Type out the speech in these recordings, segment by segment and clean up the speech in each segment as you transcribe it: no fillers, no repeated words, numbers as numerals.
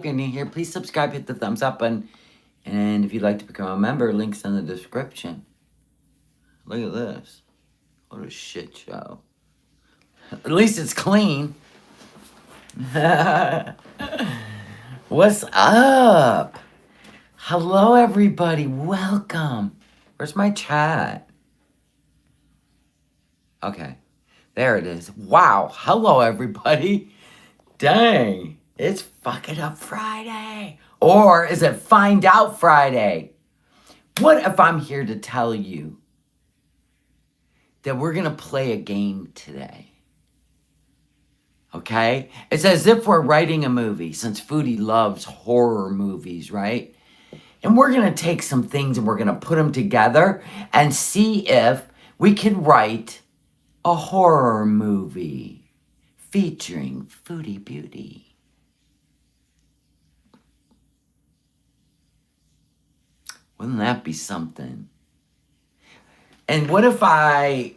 in here, please subscribe, hit the thumbs up button, and if you'd like to become a member, links in the description. Look at this. What a shit show. At least it's clean. What's up? Hello, everybody. Welcome. Where's my chat? Okay. There it is. Wow. Hello, everybody. Dang. It's fucking up Friday. Or is it Find Out Friday? What if I'm here to tell you that we're going to play a game today? Okay? It's as if we're writing a movie, since Foodie loves horror movies, right? And we're going to take some things and we're going to put them together and see if we can write a horror movie featuring Foodie Beauty. Wouldn't that be something? And what if I...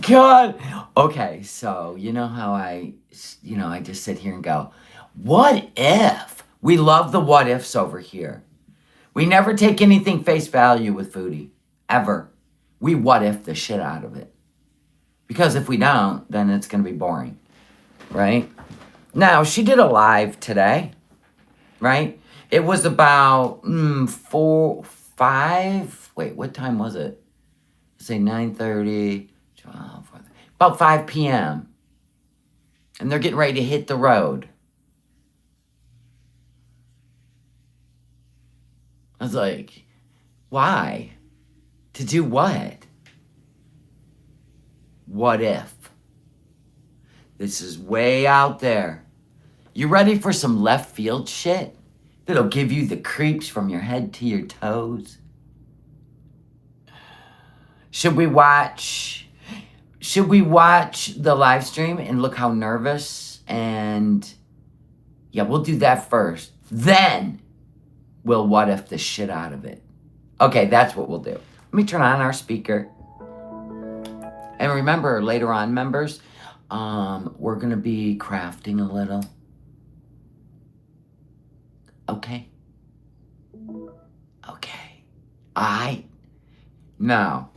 God! Okay, so you know how I just sit here and go, what if? We love the what ifs over here. We never take anything face value with Foodie. Ever. We what if the shit out of it. Because if we don't, then it's going to be boring. Right? Now, she did a live today. Right? It was about 5. Wait, what time was it? Say 9:30, 12, about 5 p.m. And they're getting ready to hit the road. I was like, why? To do what? What if? This is way out there. You ready for some left field shit that'll give you the creeps from your head to your toes? Should we watch the live stream and look how nervous? And yeah, we'll do that first. Then we'll what if the shit out of it. Okay, that's what we'll do. Let me turn on our speaker. And remember, later on, members, we're going to be crafting a little. Okay? Okay. Now,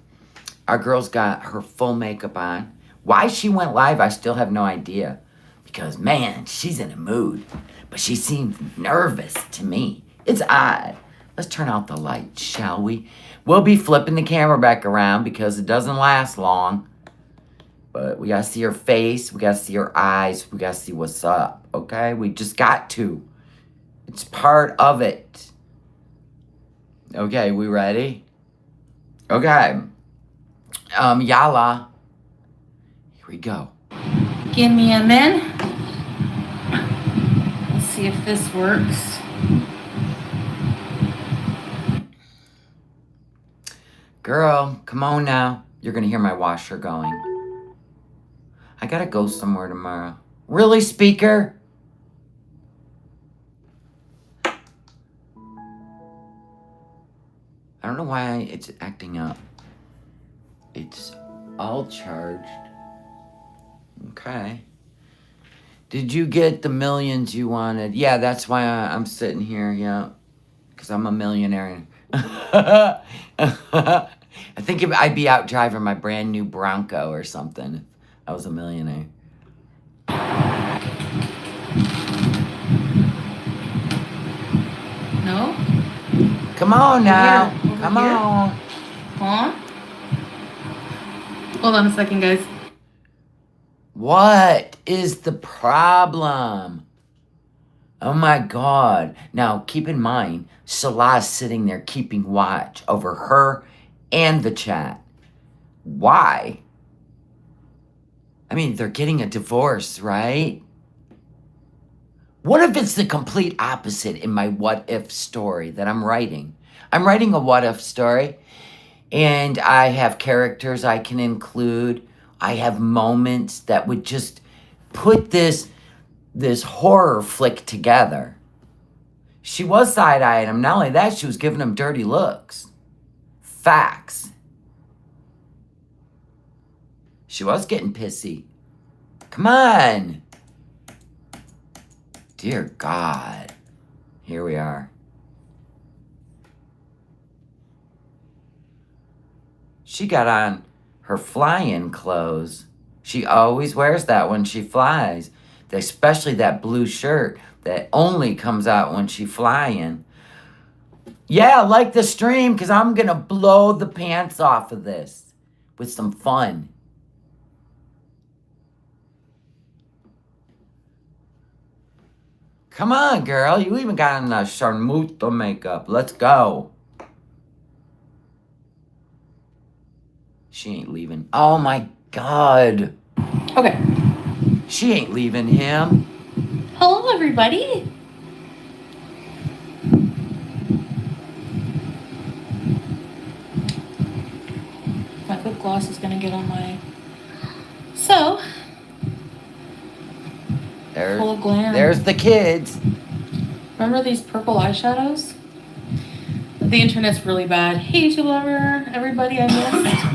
our girl's got her full makeup on. Why she went live, I still have no idea. Because, man, she's in a mood. But she seems nervous to me. It's odd. Let's turn out the lights, shall we? We'll be flipping the camera back around because it doesn't last long. But we got to see her face. We got to see her eyes. We got to see what's up, okay? We just got to. It's part of it. Okay, we ready? Okay. Yala. Here we go. Give me a min. Let's see if this works. Girl, come on now. You're gonna hear my washer going. I gotta go somewhere tomorrow. Really, speaker? I don't know why it's acting up. It's all charged. Okay. Did you get the millions you wanted? Yeah, that's why I'm sitting here, yeah. Because I'm a millionaire. I think I'd be out driving my brand new Bronco or something if I was a millionaire. No? Come on now. Come here. on. Huh? Hold on a second, guys. What is the problem? Oh my God. Now, keep in mind, Salah's sitting there keeping watch over her and the chat. Why? I mean, they're getting a divorce, right? What if it's the complete opposite in my what if story that I'm writing? I'm writing a what if story, and I have characters I can include. I have moments that would just put this horror flick together. She was side-eyeing him. Not only that, she was giving him dirty looks. Facts. She was getting pissy. Come on. Dear God. Here we are. She got on her flying clothes. She always wears that when she flies, especially that blue shirt that only comes out when she flying. Yeah, like the stream, because I'm going to blow the pants off of this with some fun. Come on, girl. You even got on the Charmuta makeup. Let's go. She ain't leaving. Oh, my God. Okay. She ain't leaving him. Hello, everybody. My lip gloss is gonna get on my. So. Full of glam. There's the kids. Remember these purple eyeshadows? The internet's really bad. Hey, YouTube lover, everybody I missed.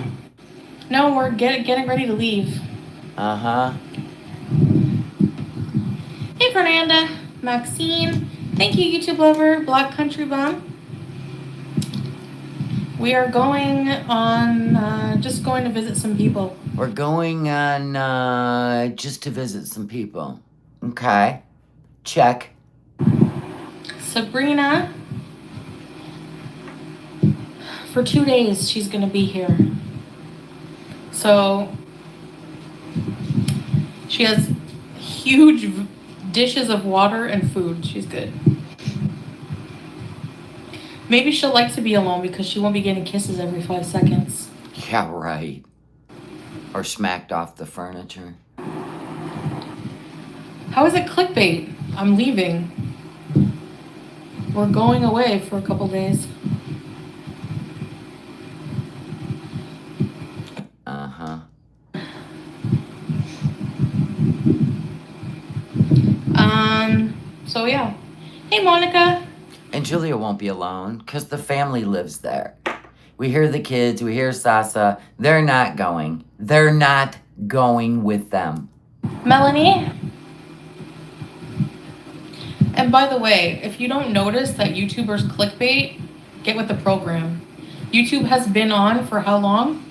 No, we're getting ready to leave. Uh-huh. Hey, Fernanda, Maxine. Thank you, YouTube lover, Black Country Bum. We are going on, just going to visit some people. We're going on just to visit some people. Okay. Check. Sabrina, for 2 days, she's going to be here. So, she has huge dishes of water and food. She's good. Maybe she'll like to be alone because she won't be getting kisses every 5 seconds. Yeah, right. Or smacked off the furniture. How is it clickbait? I'm leaving. We're going away for a couple days. Uh-huh. So yeah. Hey, Monica. And Julia won't be alone because the family lives there. We hear the kids, we hear Sasa. They're not going. They're not going with them. Melanie. And by the way, if you don't notice that YouTubers clickbait, get with the program. YouTube has been on for how long?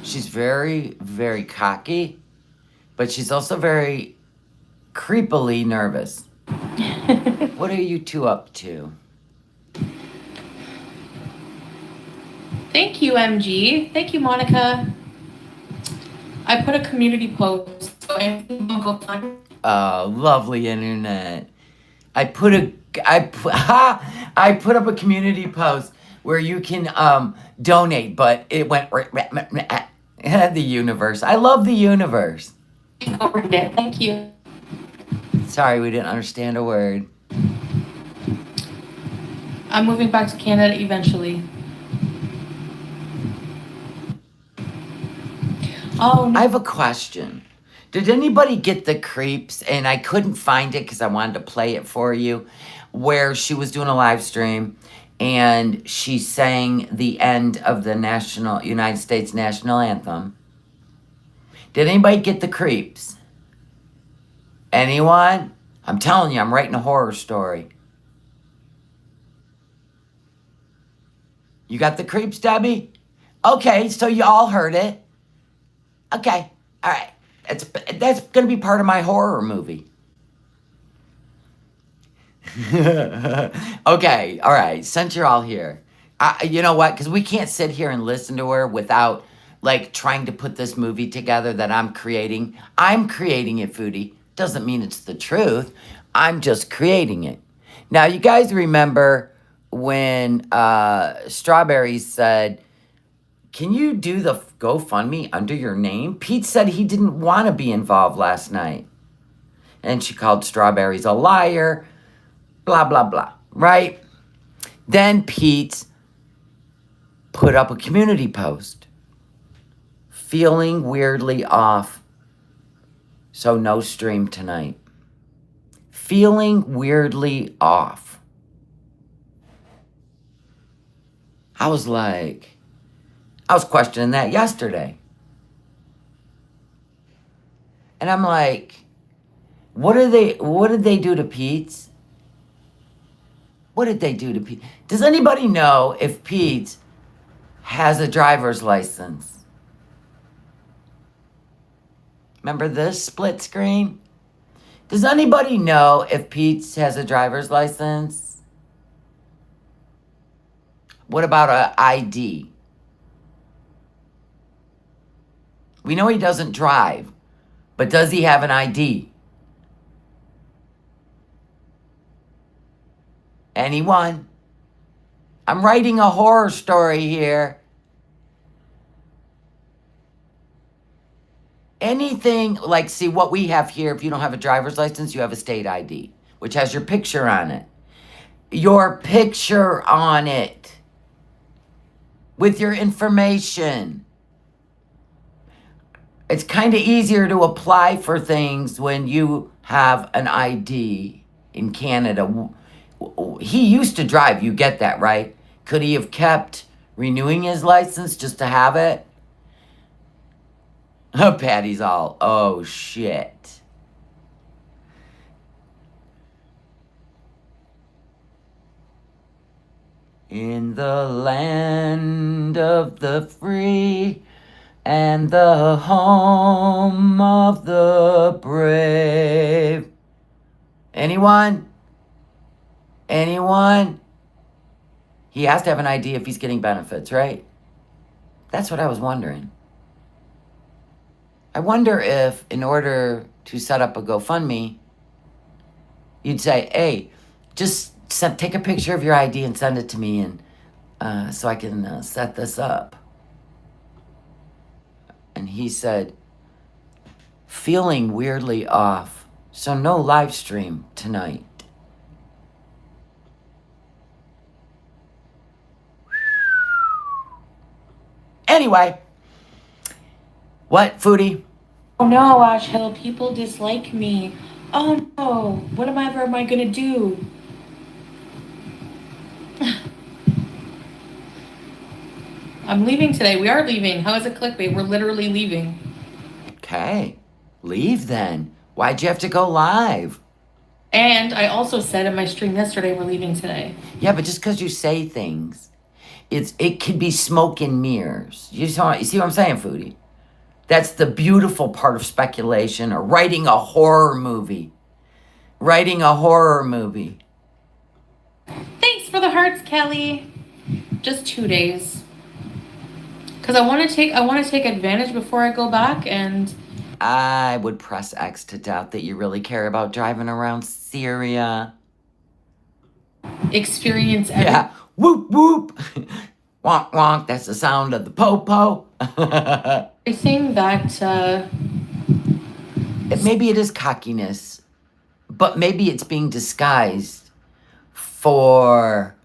She's very, very cocky, but she's also very creepily nervous. What are you two up to? Thank you, MG. Thank you, Monica. I put a community post. So Lovely internet. I put up a community post where you can donate, but it went the universe. I love the universe. Thank you. Sorry, we didn't understand a word. I'm moving back to Canada eventually. Oh, no. I have a question. Did anybody get the creeps? And I couldn't find it because I wanted to play it for you, where she was doing a live stream and she sang the end of the United States national anthem. Did anybody get the creeps? Anyone? I'm telling you, I'm writing a horror story. You got the creeps, Debbie? Okay, so you all heard it. Okay, all right. That's going to be part of my horror movie. Okay, all right. Since you're all here, you know what? Because we can't sit here and listen to her without, like, trying to put this movie together that I'm creating. I'm creating it, Foodie. Doesn't mean it's the truth. I'm just creating it. Now, you guys remember when Strawberry said, can you do the GoFundMe under your name? Pete said he didn't want to be involved last night. And she called Strawberries a liar, blah, blah, blah, right? Then Pete put up a community post, feeling weirdly off, so no stream tonight. Feeling weirdly off. I was questioning that yesterday. And I'm like, what did they do to Pete's? What did they do to Pete? Does anybody know if Pete has a driver's license? Remember this split screen? Does anybody know if Pete has a driver's license? What about an ID? We know he doesn't drive, but does he have an ID? Anyone? I'm writing a horror story here. Anything like, see what we have here, if you don't have a driver's license, you have a state ID, which has your picture on it. Your picture on it with your information. It's kind of easier to apply for things when you have an ID in Canada. He used to drive, you get that, right? Could he have kept renewing his license just to have it? Patty's all, oh shit. In the land of the free and the home of the brave. Anyone? Anyone? He has to have an ID if he's getting benefits, right? That's what I was wondering. I wonder if, in order to set up a GoFundMe, you'd say, hey, just take a picture of your ID and send it to me, and so I can set this up. And he said, feeling weirdly off, so no live stream tonight. Anyway, what, Foodie? Oh no, Ash Hill, people dislike me. Oh no, what am I gonna do? I'm leaving today. We are leaving. How is it clickbait? We're literally leaving. Okay, leave then. Why'd you have to go live? And I also said in my stream yesterday we're leaving today. Yeah, but just because you say things, it could be smoke and mirrors. You see what I'm saying, Foodie? That's the beautiful part of speculation or writing a horror movie. Writing a horror movie. Thanks for the hearts, Kelly. Just 2 days. Because I want to take advantage before I go back, and I would press X to doubt that you really care about driving around Syria. experience everything. Yeah. Whoop, whoop. Wonk, wonk. That's the sound of the po-po. Everything that Maybe it is cockiness, but maybe it's being disguised for,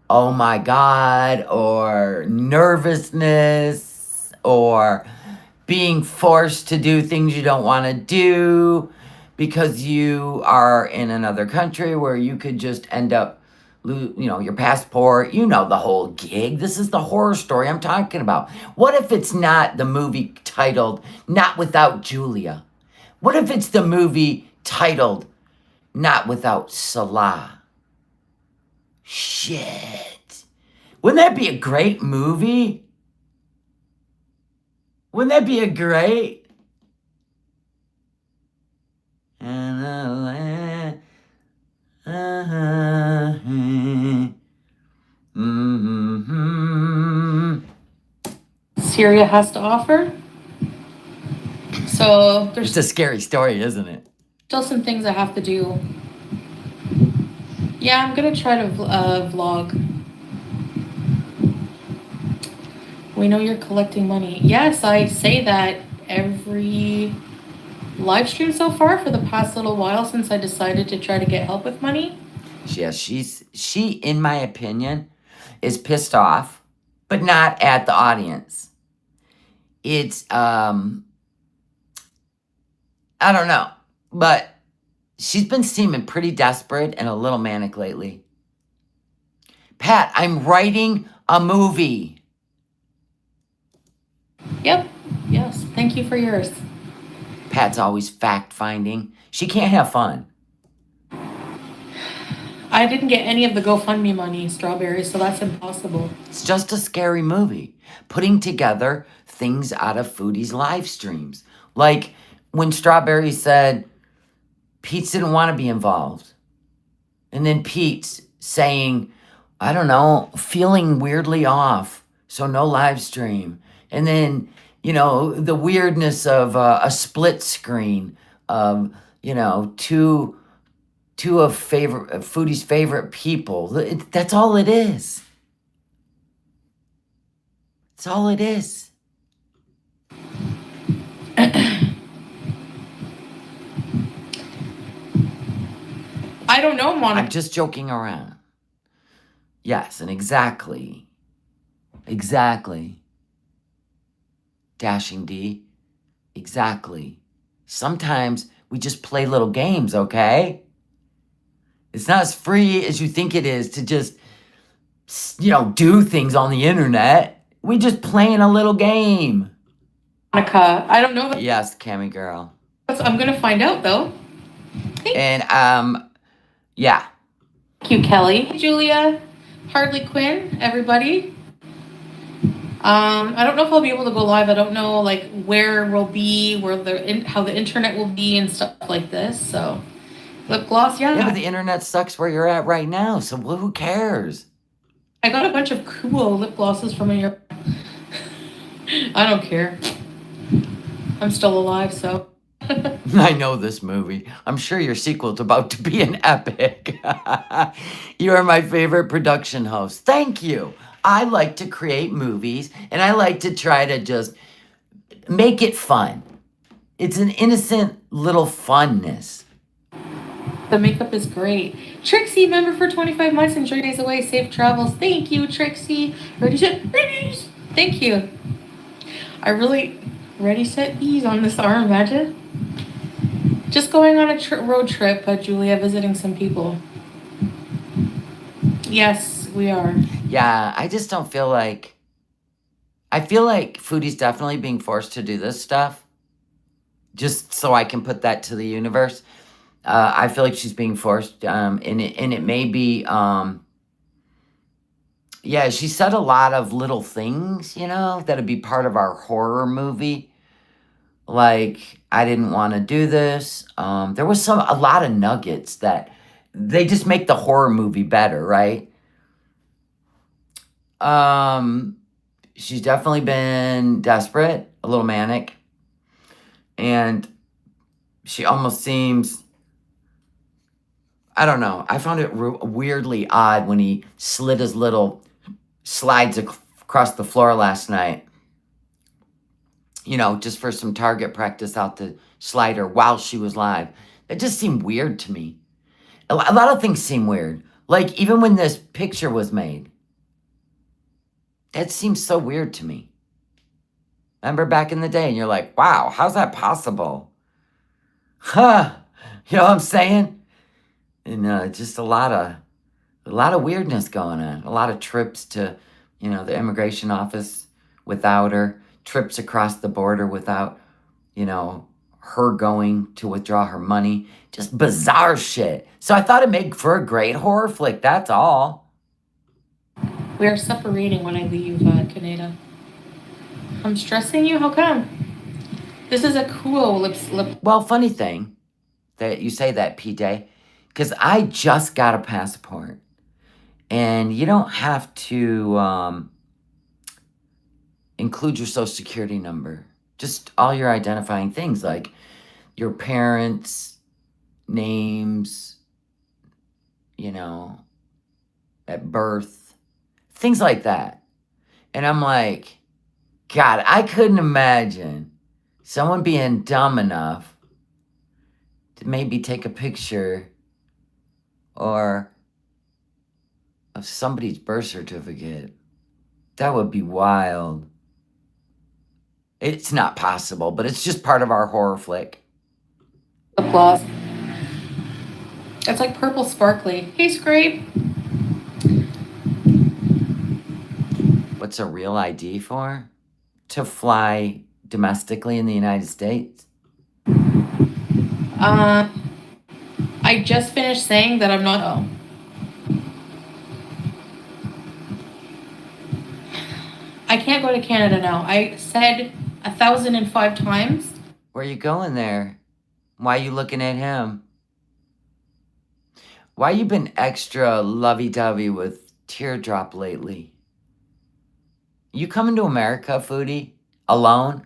oh my God, or nervousness, or being forced to do things you don't want to do because you are in another country where you could just end up, your passport, the whole gig. This is the horror story I'm talking about. What if it's not the movie titled Not Without Julia? What if it's the movie titled Not Without Salah? Shit. Wouldn't that be a great movie? Wouldn't that be a great? Syria has to offer. So there's It's a scary story, isn't it? still some things I have to do. Yeah, I'm gonna try to vlog. We know you're collecting money. Yes, I say that every live stream so far for the past little while since I decided to try to get help with money. Yes, she, in my opinion, is pissed off, but not at the audience. It's, I don't know, but she's been seeming pretty desperate and a little manic lately. Pat, I'm writing a movie. Yep. Yes. Thank you for yours. Pat's always fact-finding. She can't have fun. I didn't get any of the GoFundMe money, Strawberry, so that's impossible. It's just a scary movie, putting together things out of Foodie's live streams. Like when Strawberry said Pete didn't want to be involved. And then Pete's saying, I don't know, feeling weirdly off, so no live stream. And then, the weirdness of a split screen of, two of Foodie's favorite people. That's all it is. That's all it is. I don't know, Monica. I'm just joking around. Yes, and exactly. Dashing D. Exactly. Sometimes we just play little games, okay? It's not as free as you think it is to just, do things on the internet. We just playing a little game. Monica, I don't know. Yes, Cammy girl. I'm going to find out, though. And, yeah. Thank you, Kelly. Julia, Hardly Quinn, everybody. I don't know if I'll be able to go live. I don't know, where we'll be, how the internet will be and stuff like this, so... Lip gloss, yeah. Yeah, but the internet sucks where you're at right now, so who cares? I got a bunch of cool lip glosses from your... I don't care. I'm still alive, so... I know this movie. I'm sure your sequel's about to be an epic. You are my favorite production host. Thank you. I like to create movies, and I like to try to just make it fun. It's an innocent little funness. The makeup is great. Trixie, member for 25 months. Enjoy your days away. Safe travels. Thank you, Trixie. Ready, set, ease. Thank you. I really... Ready, set, ease on this arm, imagine. Just going on a road trip, Julia, visiting some people. Yes, we are. Yeah, I just don't feel like... I feel like Foodie's definitely being forced to do this stuff. Just so I can put that to the universe. I feel like she's being forced, and it may be, yeah, she said a lot of little things, that'd be part of our horror movie. Like, I didn't want to do this. There was a lot of nuggets that they just make the horror movie better, right? She's definitely been desperate, a little manic, and she almost seems... I don't know. I found it weirdly odd when he slid his little slides across the floor last night. Just for some target practice out the slider while she was live. It just seemed weird to me. A lot of things seem weird. Like, even when this picture was made. It seems so weird to me. Remember back in the day, and you're like, wow, how's that possible? Huh. You know what I'm saying? And just a lot of weirdness going on. A lot of trips to, the immigration office without her. Trips across the border without, her going to withdraw her money. Just bizarre shit. So I thought it made for a great horror flick, that's all. We are separating when I leave, Kaneda. I'm stressing you? How come? This is a cool lip... Well, funny thing that you say that, PJ. Because I just got a passport. And you don't have to include your social security number. Just all your identifying things like your parents' names, at birth. Things like that. And I'm like, God, I couldn't imagine someone being dumb enough to maybe take a picture or of somebody's birth certificate. That would be wild. It's not possible, but it's just part of our horror flick. Applause. It's like purple sparkly. Hey, Scrape. What's a real ID for? To fly domestically in the United States? I just finished saying that I'm not. Oh. I can't go to Canada now. I said 1,005 times. Where you going there? Why you looking at him? Why you been extra lovey-dovey with Teardrop lately? You coming to America, Foodie? Alone?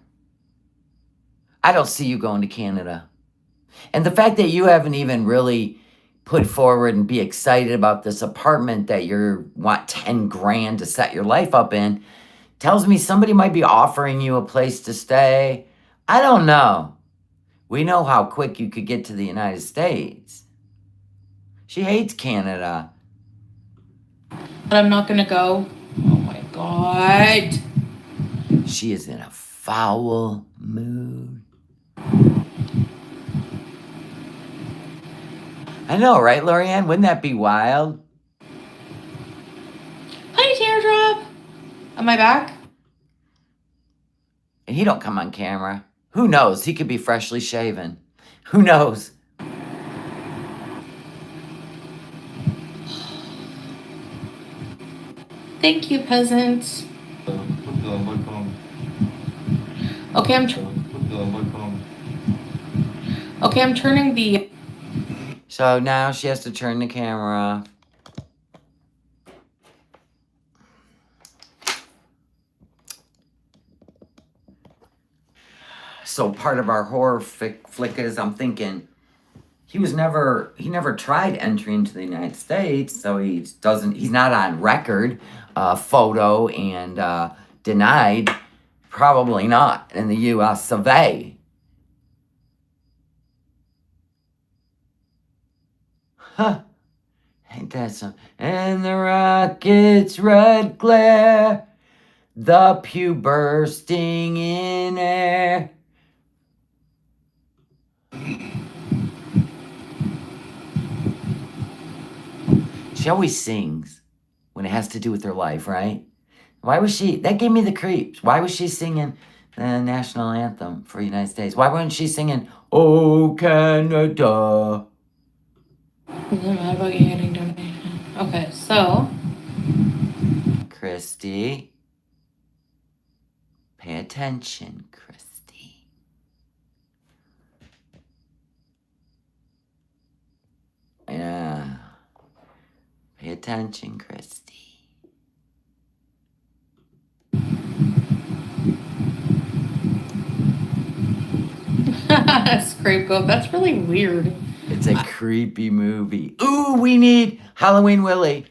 I don't see you going to Canada. And the fact that you haven't even really put forward and be excited about this apartment that you want 10 grand to set your life up in tells me somebody might be offering you a place to stay. I don't know. We know how quick you could get to the United States. She hates Canada. But I'm not gonna go. Oh my god. She is in a foul mood. I know, right, Lorianne? Wouldn't that be wild? Hi, Teardrop. Am I back? And he don't come on camera. Who knows? He could be freshly shaven. Who knows? Thank you, peasant. Okay, I'm turning the. So now she has to turn the camera off. So part of our horror flick is I'm thinking he never tried entry into the United States, so he's not on record, photo and denied, probably not in the U.S. of A. Huh. Ain't that some? And the rocket's red glare, the pew bursting in air. She always sings when it has to do with her life, right? Why was she? That gave me the creeps. Why was she singing the national anthem for the United States? Why wasn't she singing "Oh Canada"? I'm mad about you getting donation. Okay, so. Christy, pay attention, Christy. Yeah, pay attention, Christy. Scapegoat. That's really weird. It's a creepy movie. Ooh, we need Halloween Willie.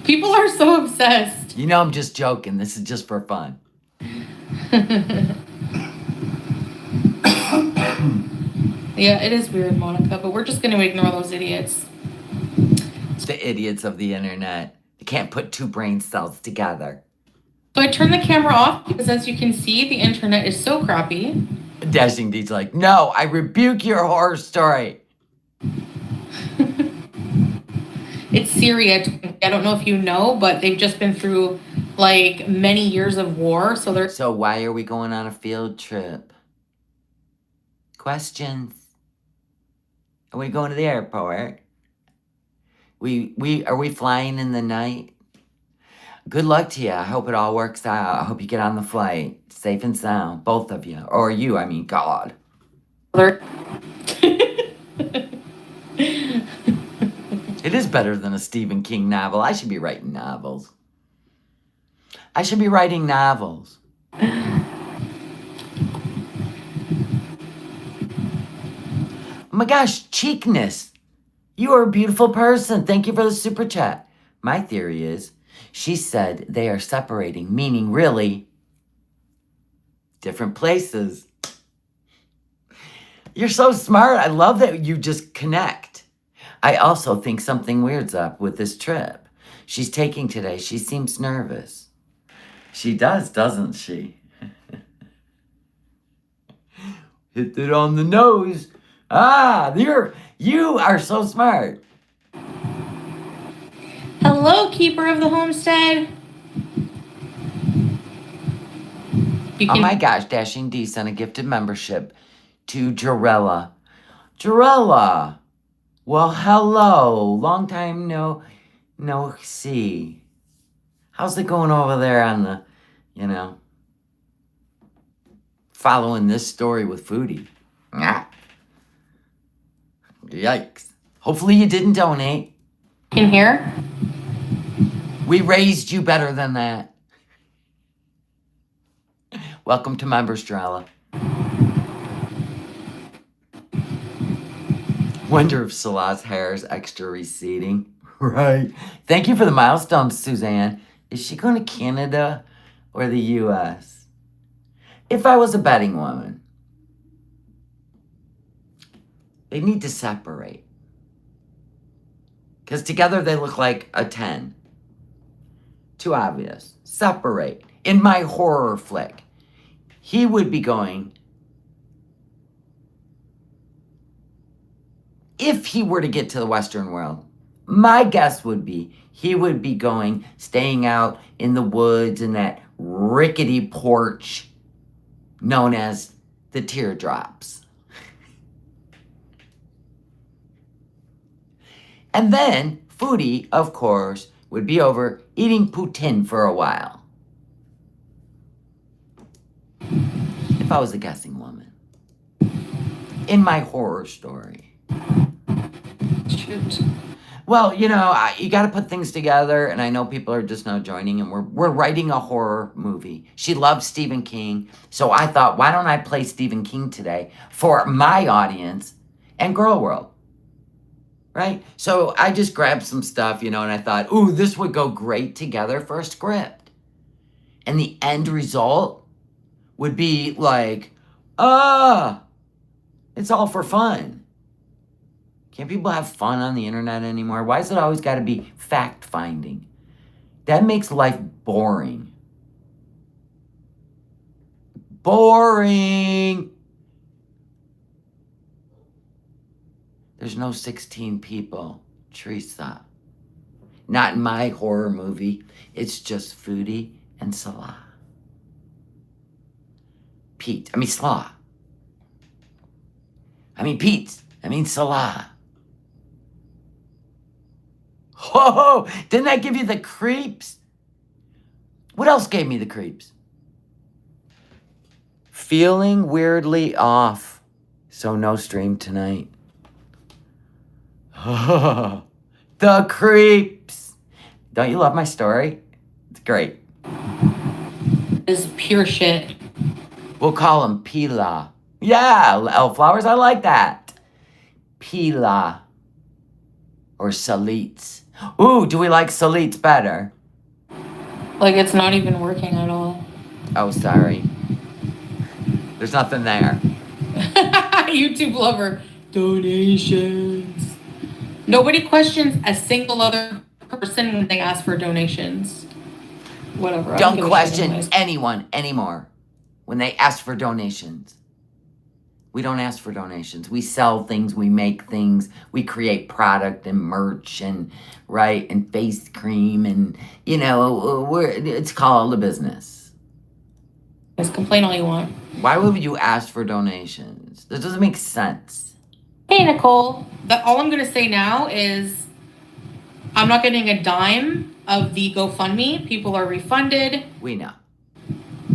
People are so obsessed. You know I'm just joking. This is just for fun. Yeah, it is weird, Monica, but we're just going to ignore those idiots. The idiots of the internet. They can't put two brain cells together. So I turned the camera off because, as you can see, the internet is so crappy. Dashing D's like, no, I rebuke your horror story. It's Syria. I don't know if you know, but they've just been through like many years of war. So why are we going on a field trip? Questions. Are we going to the airport? Are we flying in the night? Good luck to you. I hope it all works out. I hope you get on the flight safe and sound, both of you. Or you, I mean, God. It is better than a Stephen King novel. I should be writing novels. I should be writing novels. Oh my gosh, Cheekness. You are a beautiful person. Thank you for the super chat. My theory is, she said they are separating, meaning really different places. You're so smart. I love that you just connect. I also think something weird's up with this trip she's taking today. She seems nervous. She does, doesn't she? Hit it on the nose. Ah, you are so smart. Hello, keeper of the homestead. You Oh can my gosh, Dashing D sent a gifted membership to Jarella. Jarella! Well, hello. Long time no see. How's it going over there on the, following this story with Foodie? Ah, yikes. Hopefully you didn't donate. can hear. We raised you better than that. Welcome to Members, Jarella. Wonder if Salah's hair is extra receding. Right. Thank you for the milestones, Suzanne. Is she going to Canada or the U.S.? If I was a betting woman, they need to separate. Because together they look like a 10. Too obvious. Separate. In my horror flick, he would be going, if he were to get to the Western world, my guess would be he would be going, staying out in the woods in that rickety porch known as the teardrops. And then Foodie, of course, would be over eating poutine for a while. If I was a guessing woman. In my horror story. Shoot. Well, you got to put things together, and I know people are just now joining, and we're writing a horror movie. She loves Stephen King, so I thought, why don't I play Stephen King today for my audience and Girl World, right? So I just grabbed some stuff, and I thought, ooh, this would go great together for a script. And the end result would be like, it's all for fun. Can't people have fun on the internet anymore? Why is it always got to be fact-finding? That makes life boring. Boring! There's no 16 people, Teresa. Not in my horror movie. It's just Foodie and Salah. Salah. Salah. Oh, didn't that give you the creeps? What else gave me the creeps? Feeling weirdly off, so no stream tonight. Oh, the creeps. Don't you love my story? It's great. This is pure shit. We'll call them Pila. Yeah, elf-flowers, I like that. Pila. Or Salitz. Ooh, do we like Salitz better? Like, it's not even working at all. Oh, sorry. There's nothing there. YouTube lover. Donations. Nobody questions a single other person when they ask for donations. Whatever. Don't question anyone anymore when they ask for donations. We don't ask for donations. We sell things, we make things, we create product and merch and face cream and it's called a business. Just complain all you want. Why would you ask for donations? That doesn't make sense. Hey Nicole, all I'm gonna say now is I'm not getting a dime of the GoFundMe. People are refunded. We know.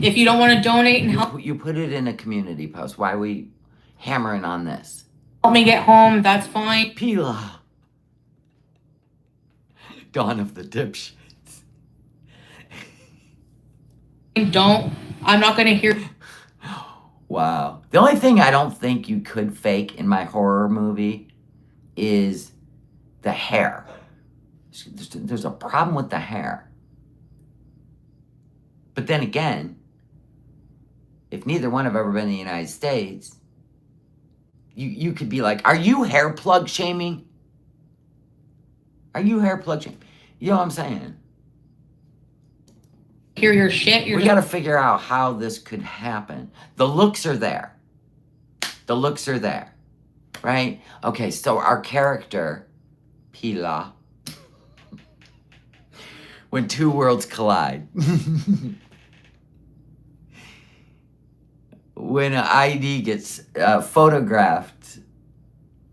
If you don't want to donate and help You put it in a community post. Why are we hammering on this? help me get home, that's fine. Pila. Dawn of the dipshits. I'm not going to hear. Wow. The only thing I don't think you could fake in my horror movie is the hair. There's a problem with the hair. But then again, if neither one have ever been in the United States, you could be like, are you hair plug shaming? Are you hair plug shaming? You know what I'm saying? Hear your shit. We got to figure out how this could happen. The looks are there. The looks are there, right? Okay, so our character, Pila, when two worlds collide. When an ID gets photographed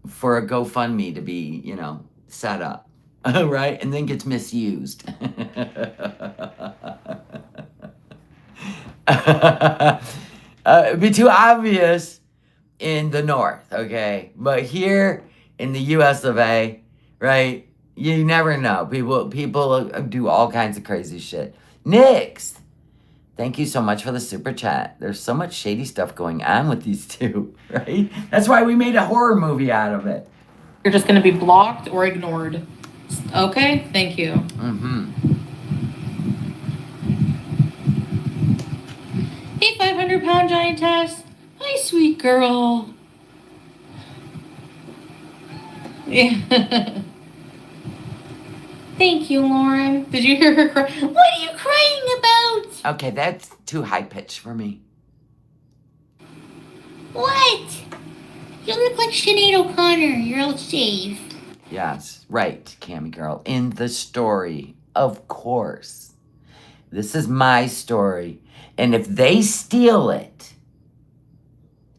for a GoFundMe to be, set up, right? And then gets misused. It'd be too obvious in the North, okay? But here in the US of A, right? You never know. People do all kinds of crazy shit. Nix, thank you so much for the super chat. There's so much shady stuff going on with these two, right? That's why we made a horror movie out of it. You're just going to be blocked or ignored. Okay? Thank you. Mm-hmm. Hey, 500-pound giantess. Hi, sweet girl. Yeah. Thank you, Lauren. Did you hear her cry? What are you crying about? Okay, that's too high-pitched for me. What? You look like Sinead O'Connor. You're all safe. Yes, right, Cammy girl. In the story, of course. This is my story. And if they steal it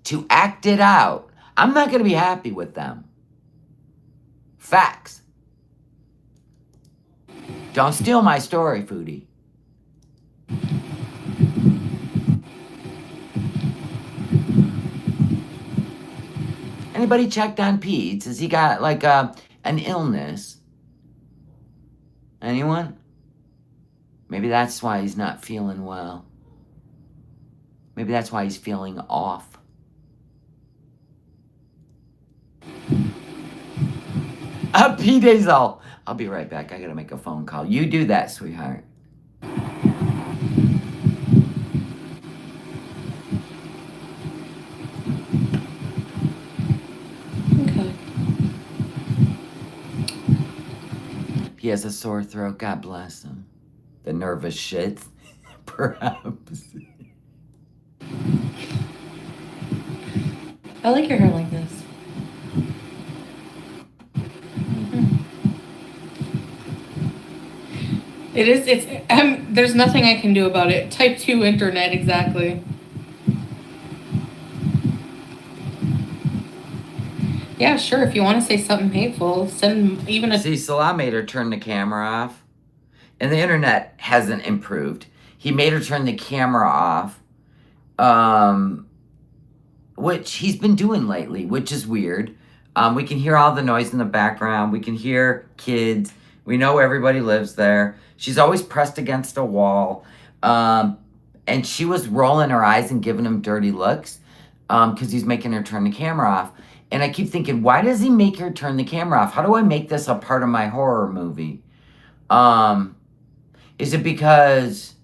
to act it out, I'm not going to be happy with them. Facts. Don't steal my story, Foodie. Anybody checked on Pete? Has he got like an illness? Anyone? Maybe that's why he's not feeling well. Maybe that's why he's feeling off. Pete Hazel. I'll be right back. I gotta make a phone call. You do that, sweetheart. Okay. He has a sore throat. God bless him. The nervous shit, perhaps. I like your hair like this. There's nothing I can do about it. Type 2 internet, exactly. Yeah, sure, if you want to say something hateful, send even a... See, Salah made her turn the camera off, and the internet hasn't improved. He made her turn the camera off, which he's been doing lately, which is weird. We can hear all the noise in the background. We can hear kids. We know everybody lives there. She's always pressed against a wall. And she was rolling her eyes and giving him dirty looks because he's making her turn the camera off. And I keep thinking, why does he make her turn the camera off? How do I make this a part of my horror movie? Is it because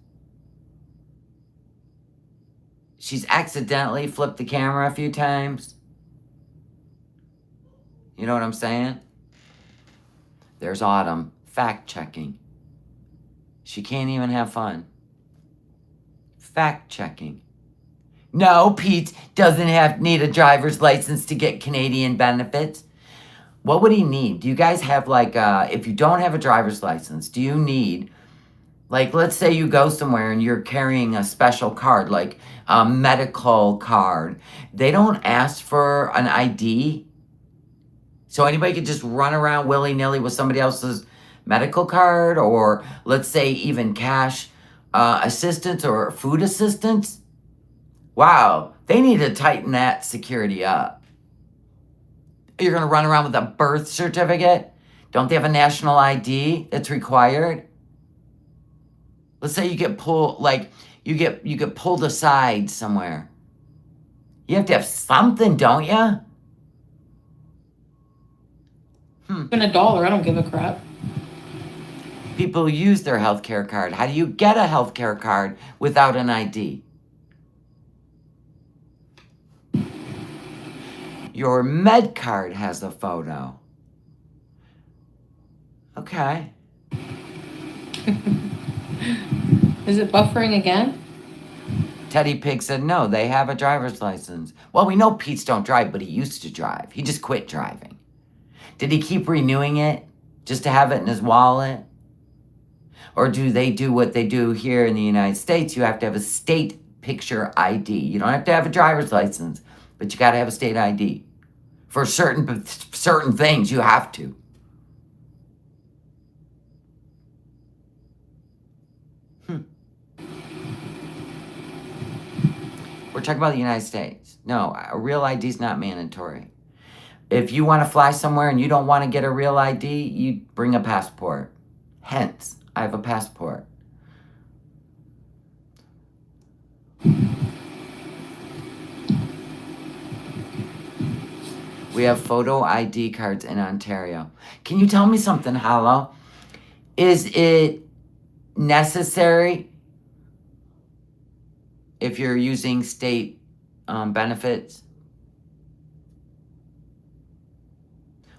she's accidentally flipped the camera a few times? You know what I'm saying? There's Autumn, fact-checking. She can't even have fun. Fact-checking. No, Pete doesn't need a driver's license to get Canadian benefits. What would he need? Do you guys have like, if you don't have a driver's license, do you need, like, let's say you go somewhere and you're carrying a special card, like a medical card. They don't ask for an ID. So anybody could just run around willy-nilly with somebody else's medical card, or let's say even cash assistance or food assistance. Wow, they need to tighten that security up. You're going to run around with a birth certificate? Don't they have a national ID that's required? Let's say you get pulled, like, you get pulled aside somewhere. You have to have something, don't you? Even $1, I don't give a crap. People use their healthcare card. How do you get a healthcare card without an ID? Your med card has a photo. Okay. Is it buffering again? Teddy Pig said no, they have a driver's license. Well, we know Pete's don't drive, but he used to drive. He just quit driving. Did he keep renewing it just to have it in his wallet? Or do they do what they do here in the United States? You have to have a state picture ID. You don't have to have a driver's license, but you got to have a state ID. For certain things, you have to. We're talking about the United States. No, a real ID is not mandatory. If you want to fly somewhere and you don't want to get a real ID, you bring a passport. Hence, I have a passport. We have photo ID cards in Ontario. Can you tell me something, Hollow? Is it necessary if you're using state benefits?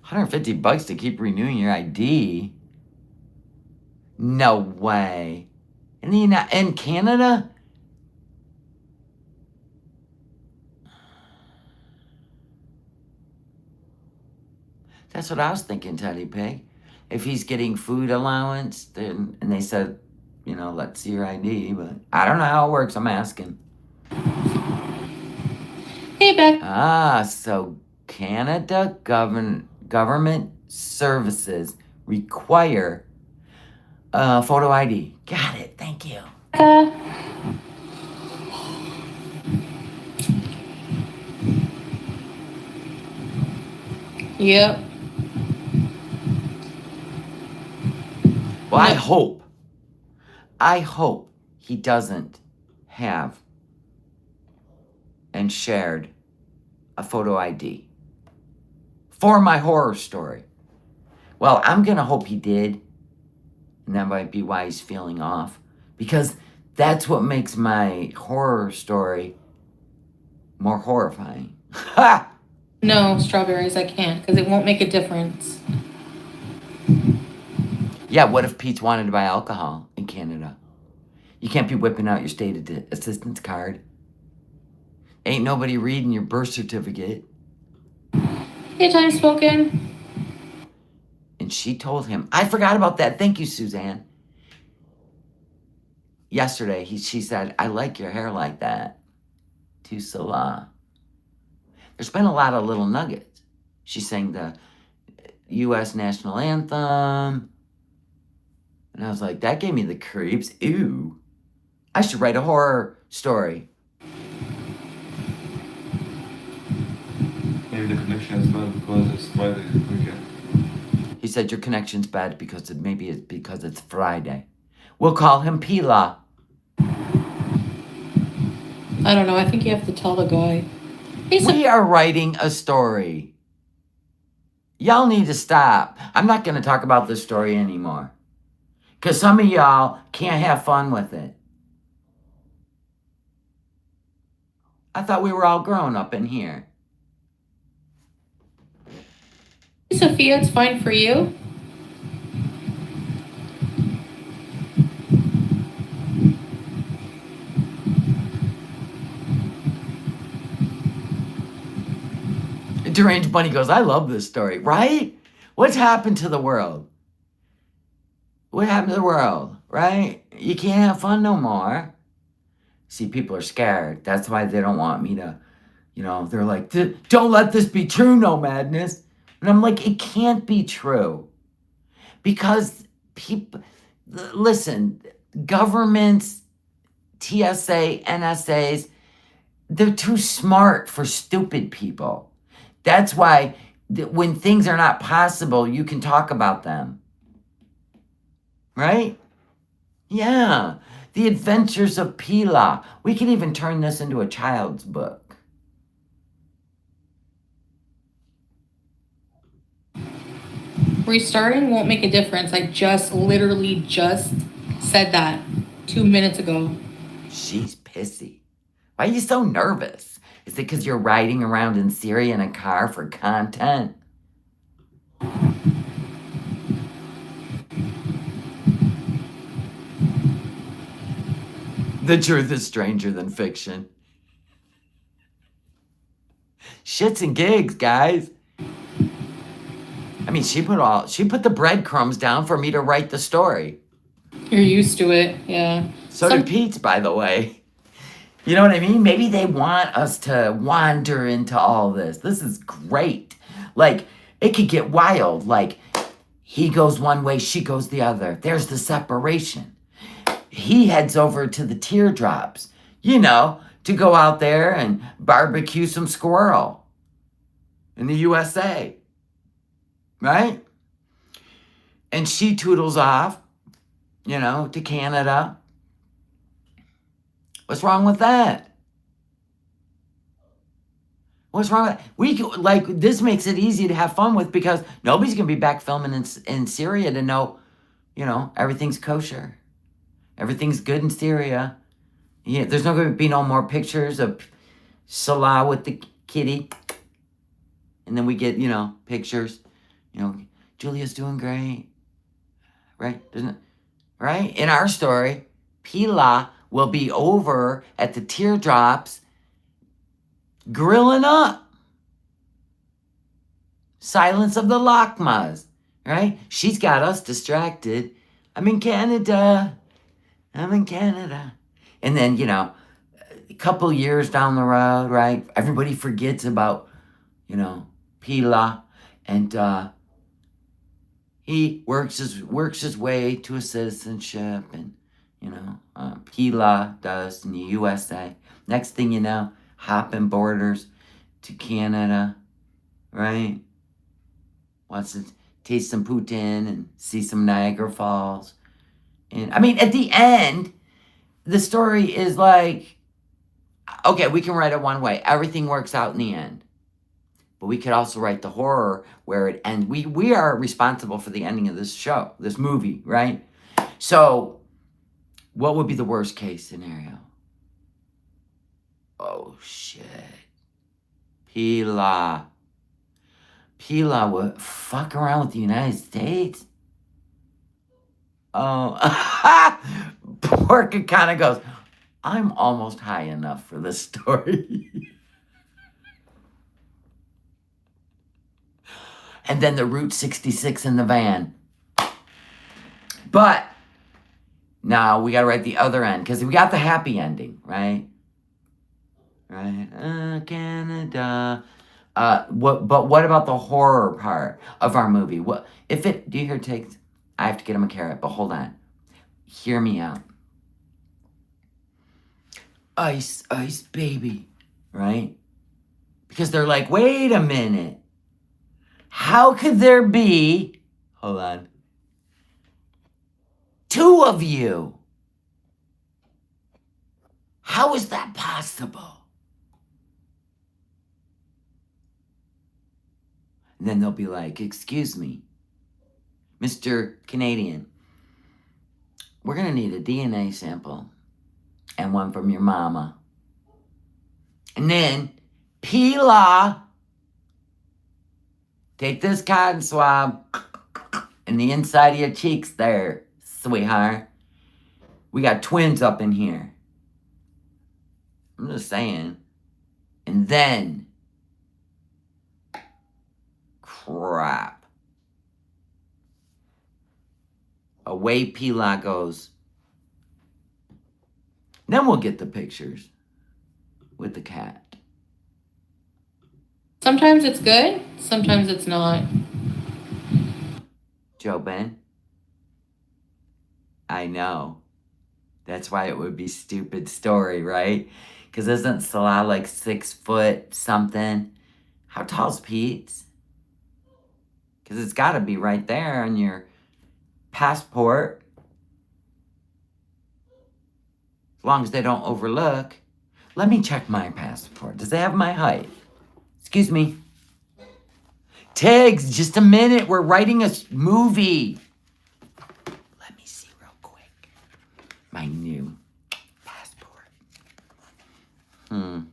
$150 to keep renewing your ID? No way. In Canada? That's what I was thinking, Teddy Pig. If he's getting food allowance, then, and they said, let's see your ID, but I don't know how it works. I'm asking. Hey, Beck. So Canada government services require photo ID. Got it. Thank you. Yep. Well, I hope he doesn't have and shared a photo ID for my horror story. Well, I'm going to hope he did, and that might be why he's feeling off, because that's what makes my horror story more horrifying. Ha! No, strawberries, I can't, because it won't make a difference. Yeah, what if Pete's wanted to buy alcohol in Canada? You can't be whipping out your state assistance card. Ain't nobody reading your birth certificate. Hey, time spoken. And she told him, I forgot about that. Thank you, Suzanne. Yesterday, she said, I like your hair like that. To Salah. There's been a lot of little nuggets. She sang the U.S. national anthem. And I was like, that gave me the creeps. Ew. I should write a horror story. Maybe the connection is bad because it's Friday weekend. He said your connection's bad because maybe it's because it's Friday. We'll call him Pila. I don't know. I think you have to tell the guy. We are writing a story. Y'all need to stop. I'm not going to talk about this story anymore. Because some of y'all can't have fun with it. I thought we were all grown up in here. Sophia, it's fine for you. Deranged Bunny goes, I love this story, right? What's happened to the world? What happened to the world, right? You can't have fun no more. See, people are scared. That's why they don't want me to, they're like, don't let this be true, no madness. And I'm like, it can't be true. Because people, listen, governments, TSA, NSAs, they're too smart for stupid people. That's why when things are not possible, you can talk about them. Right? Yeah. The Adventures of Pila. We can even turn this into a child's book. Restarting won't make a difference. I literally just said that 2 minutes ago. She's pissy. Why are you so nervous? Is it because you're riding around in Syria in a car for content? The truth is stranger than fiction. Shits and gigs, guys. I mean, she put the breadcrumbs down for me to write the story. You're used to it, yeah. So did Pete's, by the way. You know what I mean? Maybe they want us to wander into all this. This is great. Like, it could get wild. Like, he goes one way, she goes the other. There's the separation. He heads over to the teardrops, to go out there and barbecue some squirrel in the USA. Right? And she toodles off, to Canada. What's wrong with that? What's wrong with that? This makes it easy to have fun with because nobody's going to be back filming in Syria to know, everything's kosher. Everything's good in Syria. Yeah, there's not going to be no more pictures of Salah with the kitty. And then we get, pictures. Julia's doing great. Right? Doesn't it? Right? In our story, Pila will be over at the teardrops grilling up. Silence of the Lakmas. Right? She's got us distracted. I'm in Canada. And then, a couple years down the road, right? Everybody forgets about, Pila. And he works his way to a citizenship. And, Pila does in the USA. Next thing you know, hopping borders to Canada, right? Wants to taste some poutine and see some Niagara Falls. And, at the end, the story is like, okay, we can write it one way. Everything works out in the end. But we could also write the horror where it ends. We are responsible for the ending of this show, this movie, right? So, what would be the worst case scenario? Oh, shit. Pila would fuck around with the United States? Oh, Porky kind of goes, I'm almost high enough for this story. And then the Route 66 in the van. But now we got to write the other end because we got the happy ending, right? Right? Canada. What about the horror part of our movie? Do you hear takes? I have to get him a carrot, but hold on. Hear me out. Ice, ice, baby, right? Because they're like, wait a minute. How could there be, hold on, two of you? How is that possible? And then they'll be like, excuse me, Mr. Canadian, we're going to need a DNA sample and one from your mama. And then, Pila, take this cotton swab in the inside of your cheeks there, sweetheart. We got twins up in here. I'm just saying. And then, crap. Away Pila goes. Then we'll get the pictures with the cat. Sometimes it's good, sometimes it's not. Joe Ben? I know. That's why it would be stupid story, right? Because isn't Salah like 6 foot something? How tall's Pete's? Because it's got to be right there on your passport. As long as they don't overlook. Let me check my passport. Does it have my height? Excuse me. Tiggs, just a minute. We're writing a movie. Let me see real quick. My new passport. Well,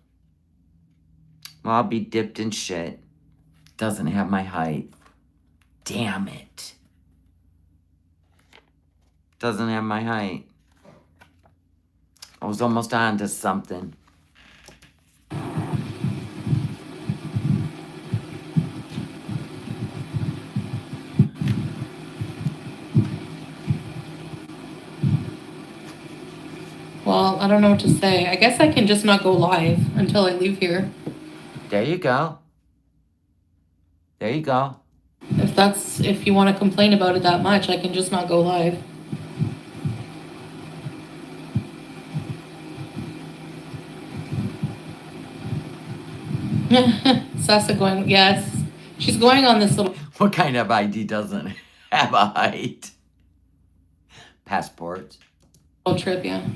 I'll be dipped in shit. Doesn't have my height. Damn it. Doesn't have my height. I was almost on to something. Well, I don't know what to say. I guess I can just not go live until I leave here. There you go. There you go. If you want to complain about it that much, I can just not go live. Sasa going, yes. She's going on this little What kind of ID doesn't have a height? Passports. trip, yeah.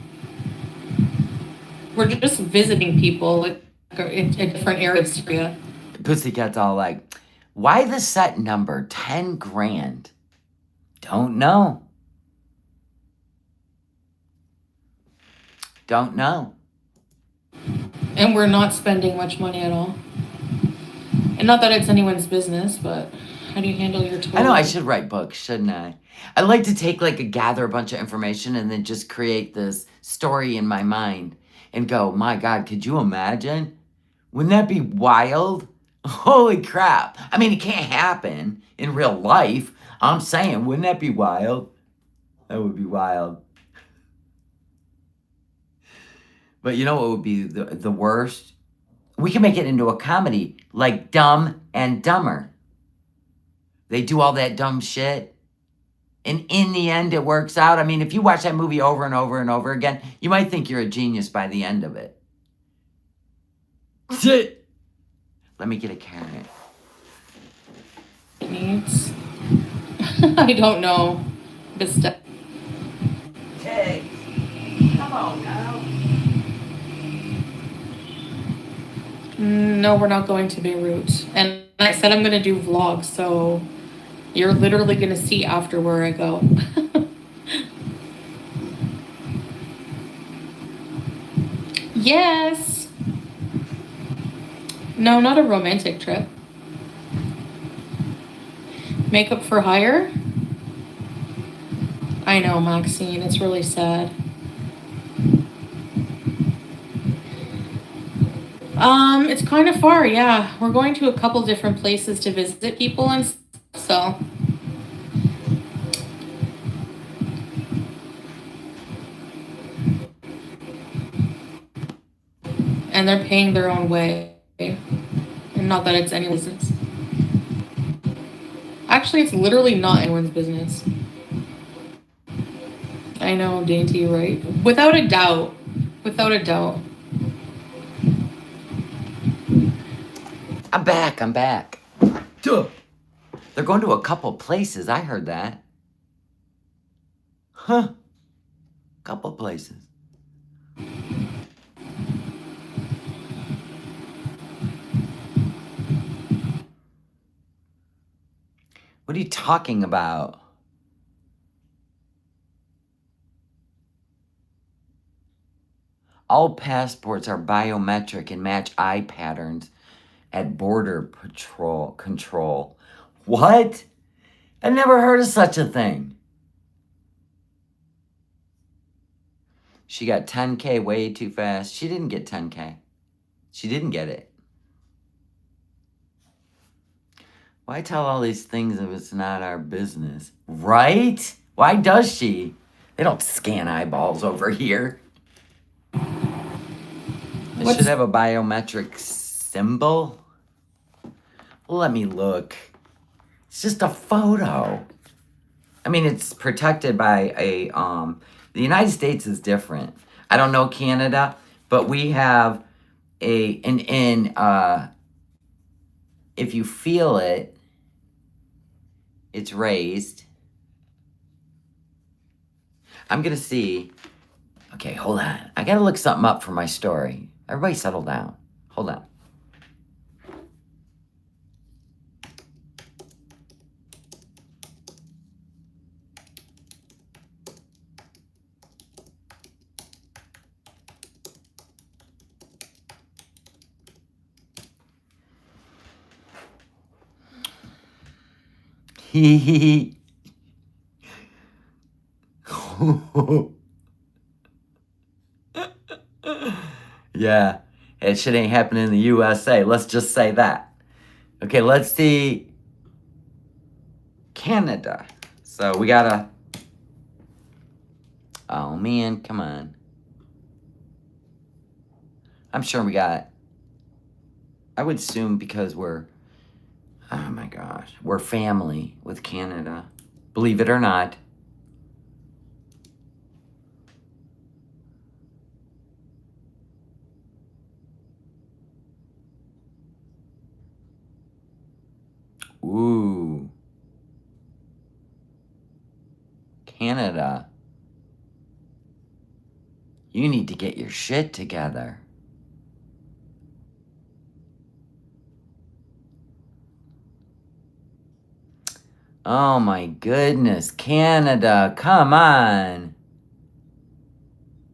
We're just visiting people like in different areas of Syria. Pussycat's all like, why the set number 10 grand? Don't know. Don't know. And we're not spending much money at all. And not that it's anyone's business, but how do you handle your total? I know I should write books, shouldn't I? I like to take gather a bunch of information and then just create this story in my mind and go, my God, could you imagine? Wouldn't that be wild? Holy crap. I mean, it can't happen in real life. I'm saying, wouldn't that be wild? That would be wild. But you know what would be the worst? We can make it into a comedy like Dumb and Dumber. They do all that dumb shit. And in the end, it works out. I mean, if you watch that movie over and over and over again, you might think you're a genius by the end of it. Let me get a carrot. Needs. I don't know. Hey, come on now. No, we're not going to Beirut. And I said I'm going to do vlogs, so you're literally going to see after where I go. Yes. No, not a romantic trip. Makeup for hire? I know, Maxine. It's really sad. It's kind of far, yeah. We're going to a couple different places to visit people and stuff, so. And they're paying their own way. And not that it's anyone's business. Actually, it's literally not anyone's business. I know, dainty, right? Without a doubt. Without a doubt. I'm back. Duh. They're going to a couple places. I heard that. Huh. Couple places. What are you talking about? All passports are biometric and match eye patterns at border patrol control. What? I never heard of such a thing. She got 10K way too fast. She didn't get 10K. She didn't get it. Why tell all these things if it's not our business? Right? Why does she? They don't scan eyeballs over here. It should have a biometric symbol. Let me look. It's just a photo. I mean, it's protected by a, the United States is different. I don't know Canada, but we have if you feel it, it's raised. I'm gonna see. Okay, hold on. I gotta look something up for my story. Everybody settle down. Hold on. Hee. Yeah, it shit ain't happening in the USA. Let's just say that. Okay, let's see Canada. So we gotta. Oh man, come on. I'm sure we got, I would assume because we're, oh my gosh, we're family with Canada. Believe it or not. Ooh. Canada. You need to get your shit together. Oh my goodness, Canada, come on.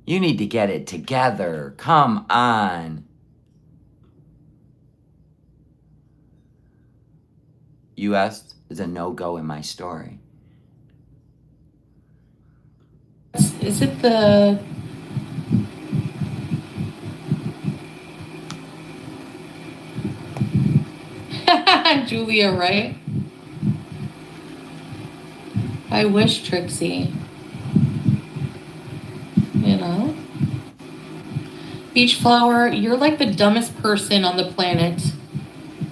You need to get it together. Come on. US is a no-go in my story. Is it the... Julia, right? I wish, Trixie. You know? Beach Flower, you're like the dumbest person on the planet.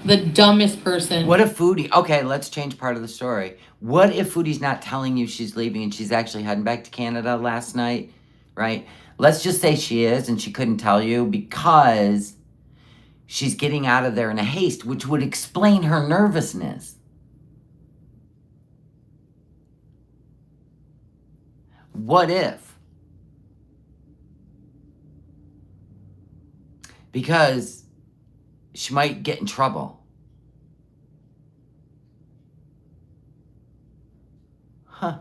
The dumbest person. What if Foodie, okay, let's change part of the story. What if Foodie's not telling you she's leaving and she's actually heading back to Canada last night, right? Let's just say she is and she couldn't tell you because she's getting out of there in a haste, which would explain her nervousness. What if? Because she might get in trouble. Huh.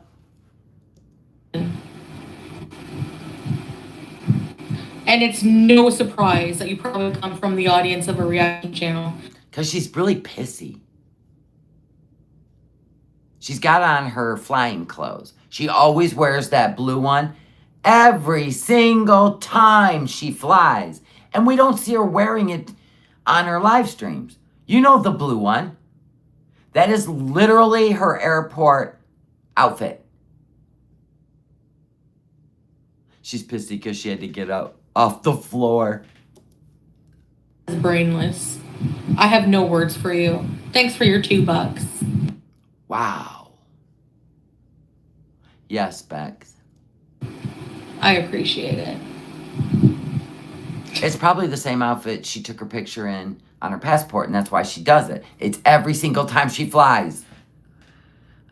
And it's no surprise that you probably come from the audience of a reaction channel. Because she's really pissy. She's got on her flying clothes. She always wears that blue one every single time she flies. And we don't see her wearing it on her live streams. You know the blue one. That is literally her airport outfit. She's pissy because she had to get up off the floor. Brainless. I have no words for you. Thanks for your $2. Wow. Yes, Bex. I appreciate it. It's probably the same outfit she took her picture in on her passport, and that's why she does it. It's every single time she flies.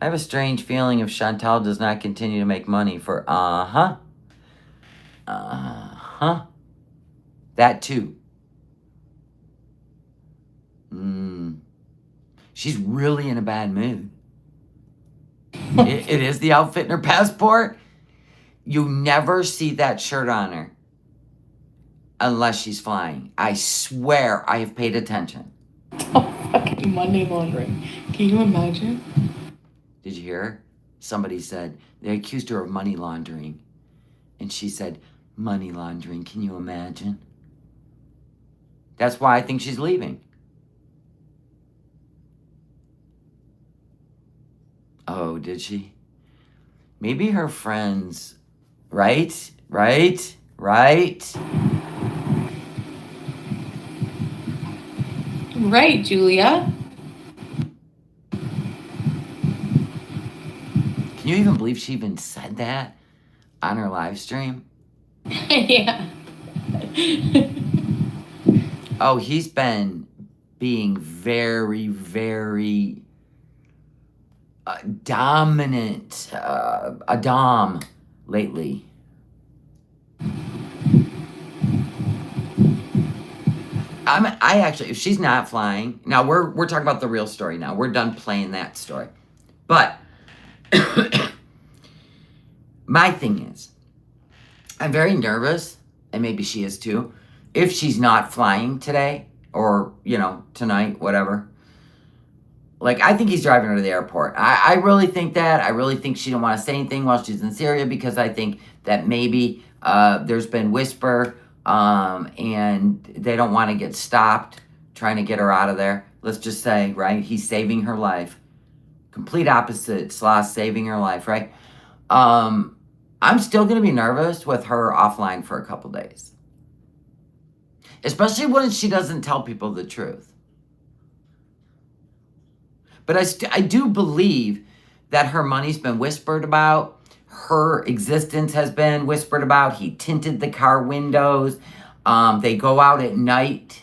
I have a strange feeling if Chantal does not continue to make money for that too. She's really in a bad mood. It is the outfit in her passport. You never see that shirt on her unless she's flying. I swear I have paid attention. Oh, fucking money laundering. Can you imagine? Did you hear her? Somebody said they accused her of money laundering. And she said, money laundering, can you imagine? That's why I think she's leaving. Oh, did she? Maybe her friends, right? Right, Julia. Can you even believe she even said that on her live stream? Yeah. Oh, he's been being very, very dominant, a dom lately. I actually, if she's not flying, now we're talking about the real story now. We're done playing that story. But my thing is, I'm very nervous, and maybe she is too, if she's not flying today or, tonight, whatever. Like, I think he's driving her to the airport. I really think that. I really think she didn't want to say anything while she's in Syria because I think that maybe there's been whisper and they don't want to get stopped trying to get her out of there. Let's just say, right? He's saving her life. Complete opposite. Sloss saving her life, right? I'm still going to be nervous with her offline for a couple days. Especially when she doesn't tell people the truth. But I do believe that her money's been whispered about. Her existence has been whispered about. He tinted the car windows. They go out at night.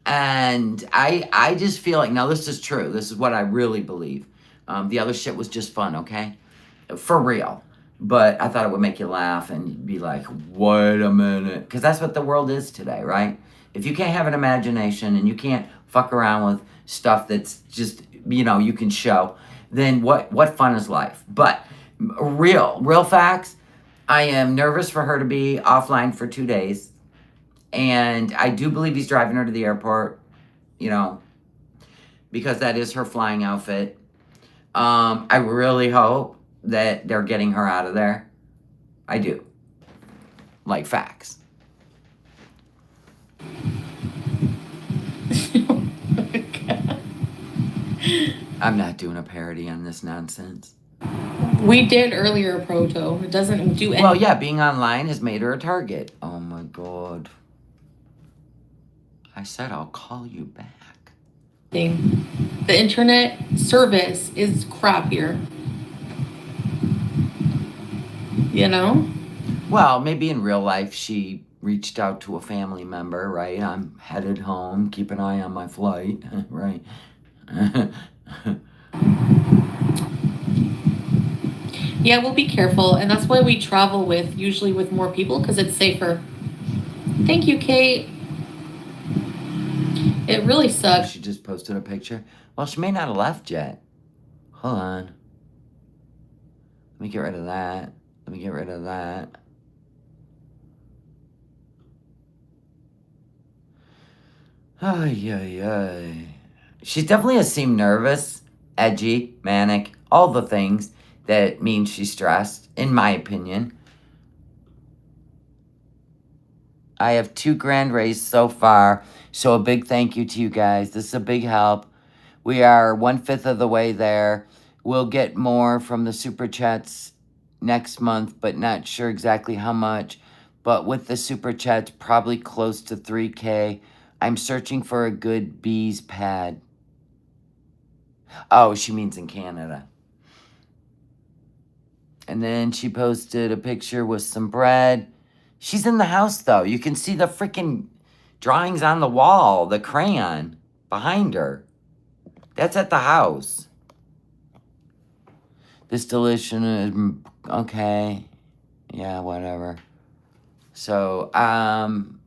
And I just feel like, now this is true. This is what I really believe. The other shit was just fun, okay? For real. But I thought it would make you laugh and be like, wait a minute. Because that's what the world is today, right? If you can't have an imagination and you can't fuck around with stuff that's just, you can show, then what fun is life? But real facts, I am nervous for her to be offline for 2 days. And I do believe he's driving her to the airport, because that is her flying outfit. I really hope that they're getting her out of there. I do. Like facts. I'm not doing a parody on this nonsense. We did earlier, Proto. It doesn't do anything. Well, yeah, being online has made her a target. Oh my God. I said I'll call you back. The internet service is crap here. Well, maybe in real life she reached out to a family member, right? I'm headed home. Keep an eye on my flight, right? Yeah, we'll be careful. And that's why we travel usually with more people, because it's safer. Thank you, Kate. It really sucks. She just posted a picture. Well, she may not have left yet. Hold on. Let me get rid of that. Let me get rid of that. Ay, ay, ay. She definitely has seemed nervous, edgy, manic, all the things that mean she's stressed, in my opinion. I have 2 grand raised so far, so a big thank you to you guys. This is a big help. We are 1/5 of the way there. We'll get more from the Super Chats next month, but not sure exactly how much. But with the Super Chats, probably close to 3K. I'm searching for a good bees pad. Oh, she means in Canada. And then she posted a picture with some bread. She's in the house, though. You can see the freaking drawings on the wall, the crayon behind her. That's at the house. This deletion is okay. Yeah, whatever. So,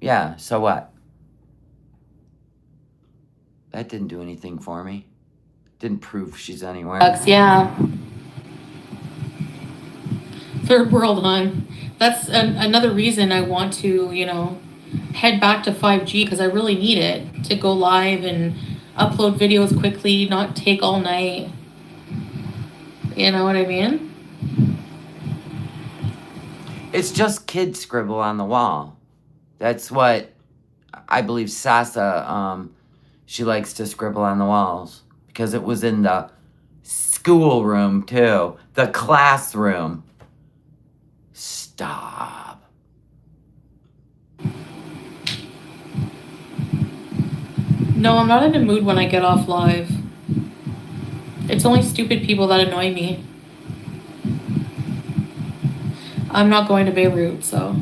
yeah, so what? That didn't do anything for me. Didn't prove she's anywhere. Yeah. Third world, hon. That's another reason I want to, head back to 5G, because I really need it to go live and upload videos quickly, not take all night. You know what I mean? It's just kid scribble on the wall. That's what I believe Sasa, she likes to scribble on the walls. Because it was in the schoolroom, too. The classroom. Stop. No, I'm not in a mood when I get off live. It's only stupid people that annoy me. I'm not going to Beirut, so.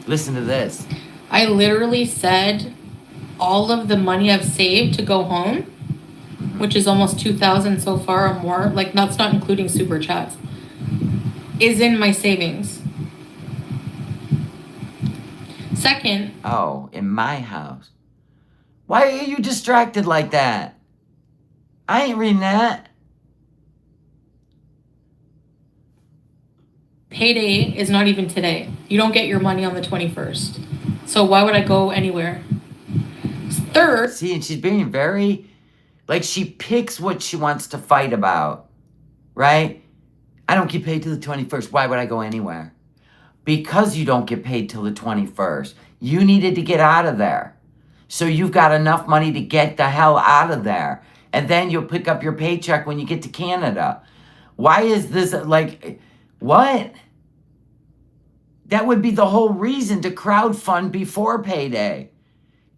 Listen to this. I literally said all of the money I've saved to go home, which is almost 2,000 so far or more, like that's not including Super Chats, is in my savings. Second. Oh, in my house. Why are you distracted like that? I ain't reading that. Payday is not even today. You don't get your money on the 21st. So why would I go anywhere? Third. See, and she's being very, like, she picks what she wants to fight about, right? I don't get paid till the 21st. Why would I go anywhere? Because you don't get paid till the 21st. You needed to get out of there. So you've got enough money to get the hell out of there. And then you'll pick up your paycheck when you get to Canada. Why is this, like, what? That would be the whole reason to crowdfund before payday,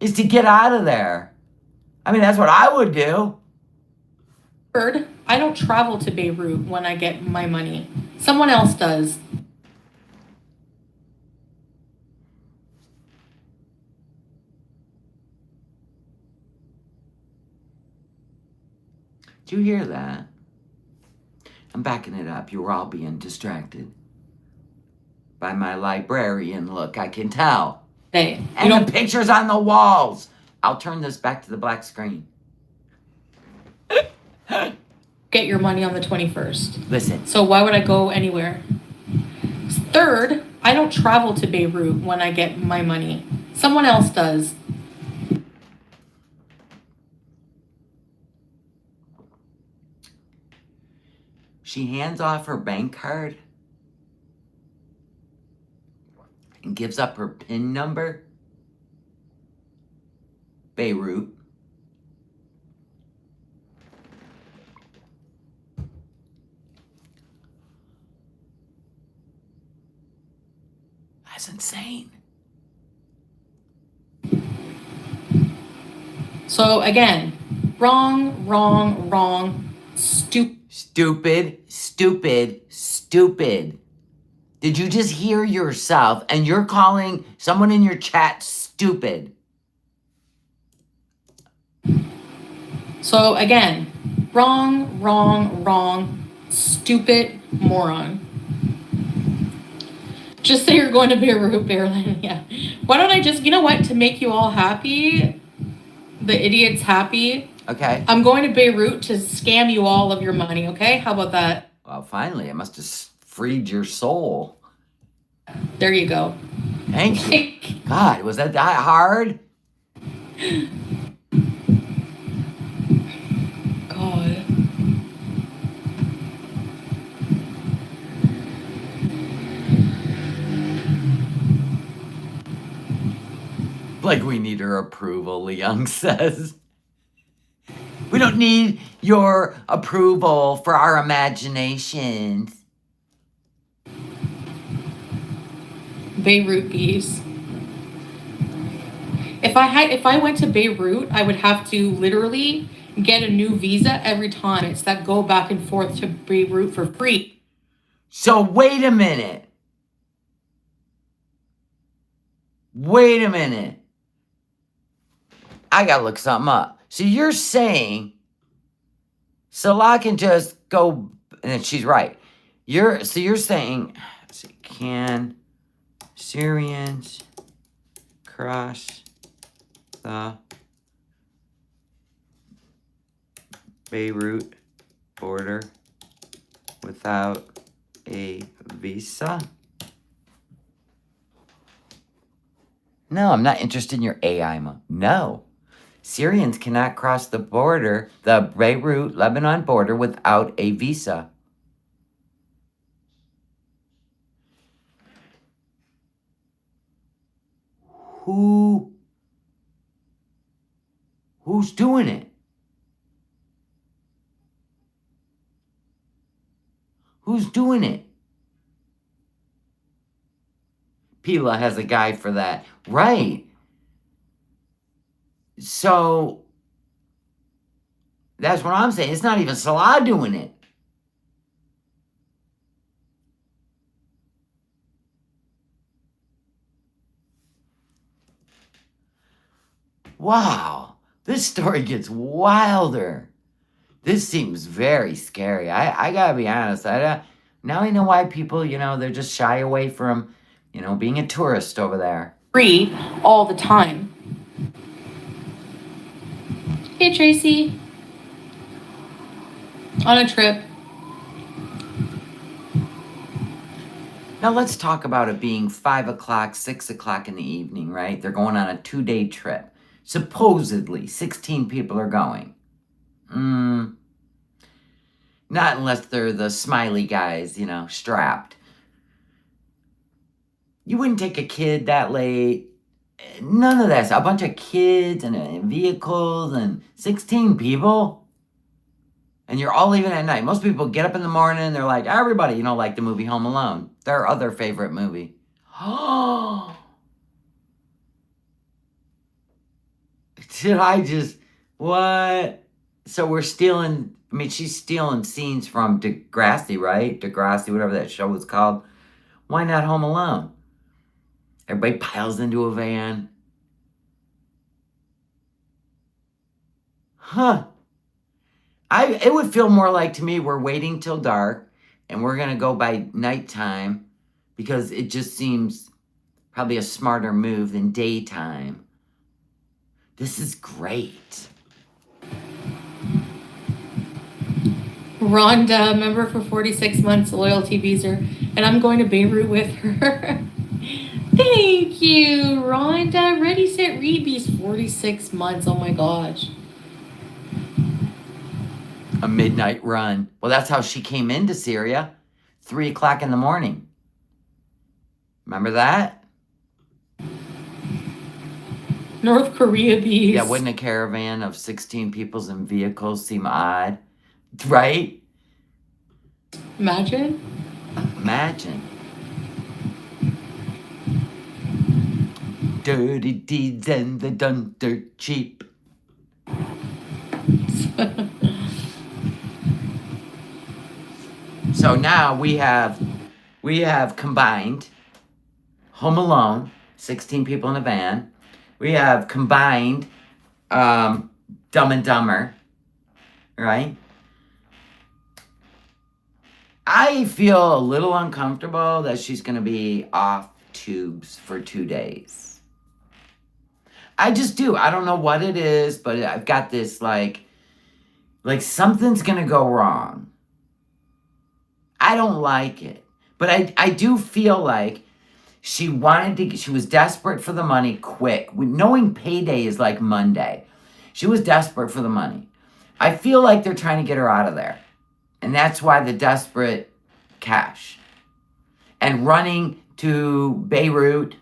is to get out of there. I mean, that's what I would do. Third, I don't travel to Beirut when I get my money. Someone else does. Did you hear that? I'm backing it up. You were all being distracted by my librarian look, I can tell. Hey, And the pictures on the walls. I'll turn this back to the black screen. Get your money on the 21st. Listen. So why would I go anywhere? Third, I don't travel to Beirut when I get my money. Someone else does. She hands off her bank card and gives up her PIN number. Beirut. That's insane. So again, wrong, Stupid. Did you just hear yourself and you're calling someone in your chat stupid? So again, wrong, stupid moron. Just say you're going to Beirut, Berlin. Yeah. Why don't I just, you know what, to make you all happy, the idiots happy, Okay. I'm going to Beirut to scam you all of your money, okay? How about that? Well, finally, it must have freed your soul. There you go. Thank you. God, was that hard? God. Like we need her approval, Leung says. We don't need your approval for our imaginations. Beirut bees. If I went to Beirut, I would have to literally get a new visa every time. It's that go back and forth to Beirut for free. So wait a minute. I gotta look something up. So you're saying Salah can just go, and she's right. You're saying, let's see, can Syrians cross the Beirut border without a visa? No, I'm not interested in your AI. No. Syrians cannot cross the border, the Beirut-Lebanon border, without a visa. Who's doing it? Who's doing it? Pila has a guy for that. Right. So, that's what I'm saying. It's not even Salah doing it. Wow. This story gets wilder. This seems very scary. I gotta be honest. Now I know why people, they're just shy away from, being a tourist over there. Free all the time. Hey, Tracy. On a trip. Now let's talk about it being 5 o'clock, 6 o'clock in the evening, right? They're going on a 2-day trip. Supposedly, 16 people are going. Not unless they're the smiley guys, strapped. You wouldn't take a kid that late. None of that. A bunch of kids and vehicles and 16 people. And you're all leaving at night. Most people get up in the morning and they're like, everybody, like the movie Home Alone. Their other favorite movie. Oh, did I just, what? So we're stealing, I mean, she's stealing scenes from Degrassi, right? Degrassi, whatever that show was called. Why not Home Alone? Everybody piles into a van. Huh. It would feel more like to me we're waiting till dark and we're gonna go by nighttime because it just seems probably a smarter move than daytime. This is great. Rhonda, member for 46 months, loyalty visa, and I'm going to Beirut with her. Thank you, Rhonda. Ready, set, read these 46 months. Oh my gosh. A midnight run. Well, that's how she came into Syria. 3 o'clock in the morning. Remember that? North Korea bees. Yeah, wouldn't a caravan of 16 peoples in vehicles seem odd? Right? Imagine. Imagine. Dirty deeds and the done dirt cheap. So now we have combined Home Alone, 16 people in a van. We have combined Dumb and Dumber, right? I feel a little uncomfortable that she's going to be off tubes for 2 days. I just do. I don't know what it is, but I've got this like something's going to go wrong. I don't like it. But I do feel like she was desperate for the money quick. Knowing payday is like Monday. She was desperate for the money. I feel like they're trying to get her out of there. And that's why the desperate cash. And running to Beirut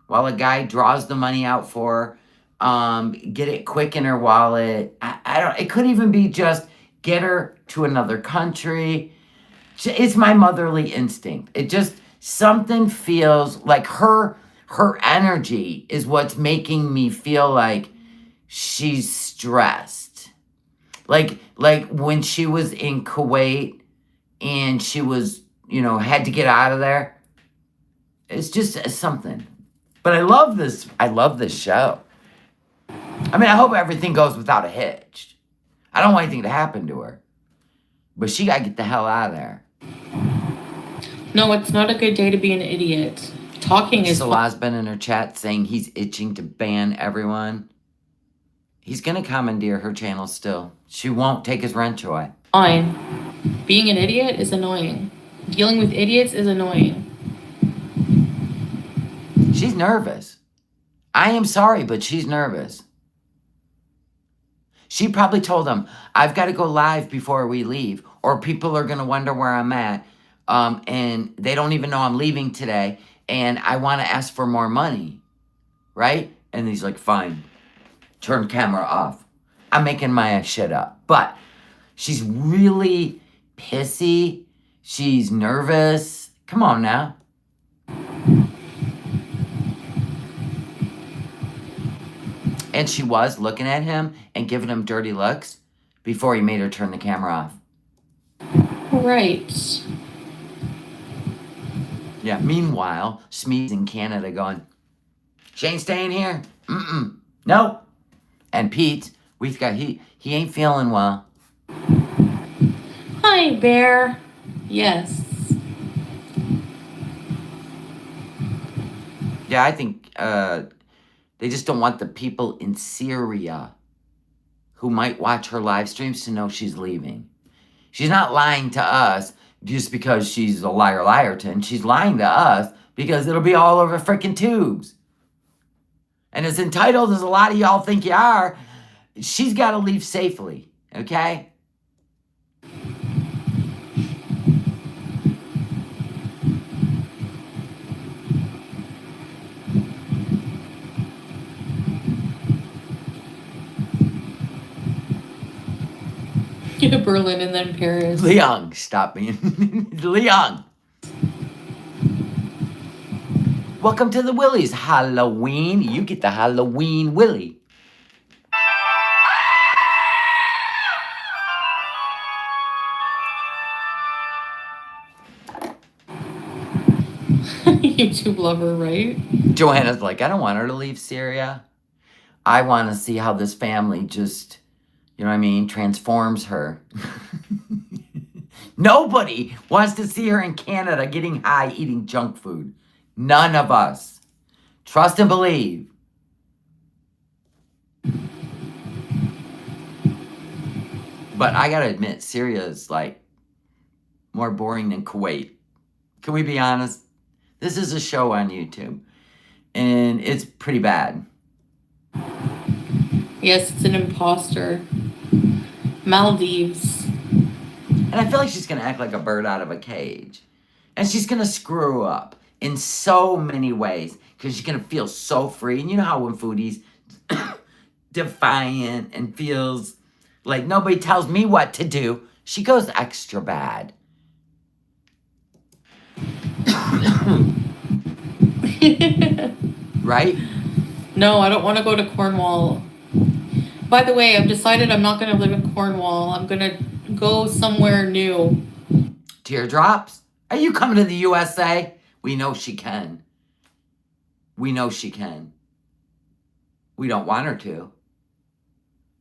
while a guy draws the money out for her, get it quick in her wallet. It could even be just get her to another country. It's my motherly instinct. It just, something feels like her energy is what's making me feel like she's stressed. Like when she was in Kuwait and she was, had to get out of there. It's just something. But I love this show. I mean, I hope everything goes without a hitch. I don't want anything to happen to her. But she got to get the hell out of there. No, it's not a good day to be an idiot. Talking is... Salah's been in her chat saying he's itching to ban everyone. He's going to commandeer her channel still. She won't take his wrench away. Fine. Being an idiot is annoying. Dealing with idiots is annoying. She's nervous. I am sorry, but she's nervous. She probably told him, I've got to go live before we leave, or people are going to wonder where I'm at, and they don't even know I'm leaving today, and I want to ask for more money, right? And he's like, fine, turn camera off. I'm making my shit up. But she's really pissy. She's nervous. Come on now. And she was looking at him and giving him dirty looks before he made her turn the camera off. Right. Yeah, meanwhile, Smee's in Canada going, she ain't staying here. Nope. And Pete, he ain't feeling well. Hi, Bear. Yes. Yeah, I think they just don't want the people in Syria who might watch her live streams to know she's leaving. She's not lying to us just because she's a liarton. She's lying to us because it'll be all over freaking tubes. And as entitled as a lot of y'all think you are, she's got to leave safely, okay? Berlin and then Paris. Leon, stop being Leon. Welcome to the Willies. Halloween. You get the Halloween Willie. YouTube lover, right? Joanna's like, I don't want her to leave Syria. I want to see how this family just, you know what I mean, transforms her. Nobody wants to see her in Canada getting high, eating junk food. None of us. Trust and believe. But I gotta admit, Syria is like more boring than Kuwait. Can we be honest? This is a show on YouTube, and it's pretty bad. Yes, it's an imposter. Maldives. And I feel like she's gonna act like a bird out of a cage. And she's gonna screw up in so many ways because she's gonna feel so free. And you know how when Foodie's defiant and feels like nobody tells me what to do, she goes extra bad. Right? No, I don't want to go to Cornwall. By the way, I've decided I'm not going to live in Cornwall. I'm going to go somewhere new. Teardrops? Are you coming to the USA? We know she can. We know she can. We don't want her to.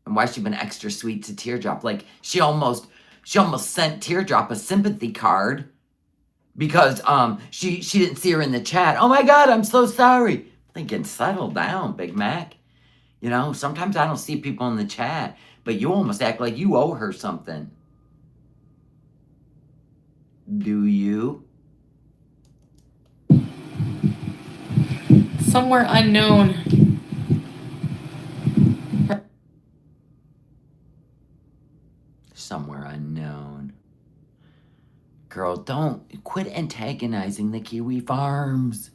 And why she been extra sweet to Teardrop? Like she almost sent Teardrop a sympathy card because she didn't see her in the chat. Oh my God, I'm so sorry. Thinking, settle down, Big Mac. You know, sometimes I don't see people in the chat, but you almost act like you owe her something. Do you? Somewhere unknown. Somewhere unknown. Girl, don't quit antagonizing the Kiwi farms.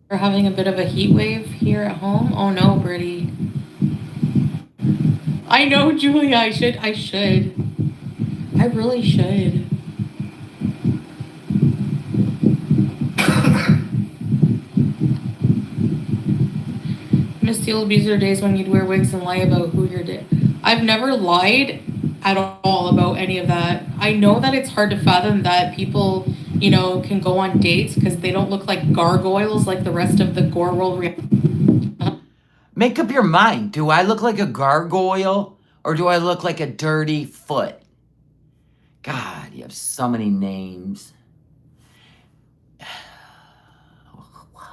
We're having a bit of a heat wave here at home. Oh no, Brittany. I know, Julia. I should. I really should. Miss the old Beezer days when you'd wear wigs and lie about who you're dating. I've never lied at all about any of that. I know that it's hard to fathom that people, you know, can go on dates because they don't look like gargoyles like the rest of the gore world. Make up your mind. Do I look like a gargoyle or do I look like a dirty foot? God, you have so many names. What?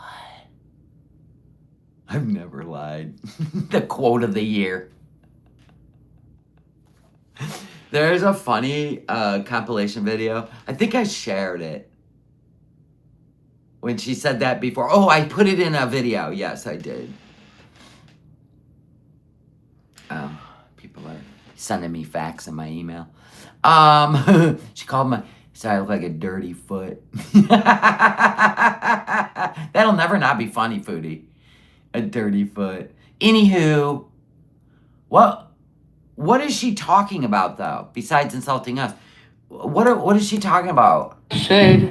I've never lied. The quote of the year. There's a funny compilation video. I think I shared it. When she said that before. Oh, I put it in a video. Yes, I did. People are sending me facts in my email. She called my... So I look like a dirty foot. That'll never not be funny, Foodie. A dirty foot. Anywho, what is she talking about, though, besides insulting us? What is she talking about? Should.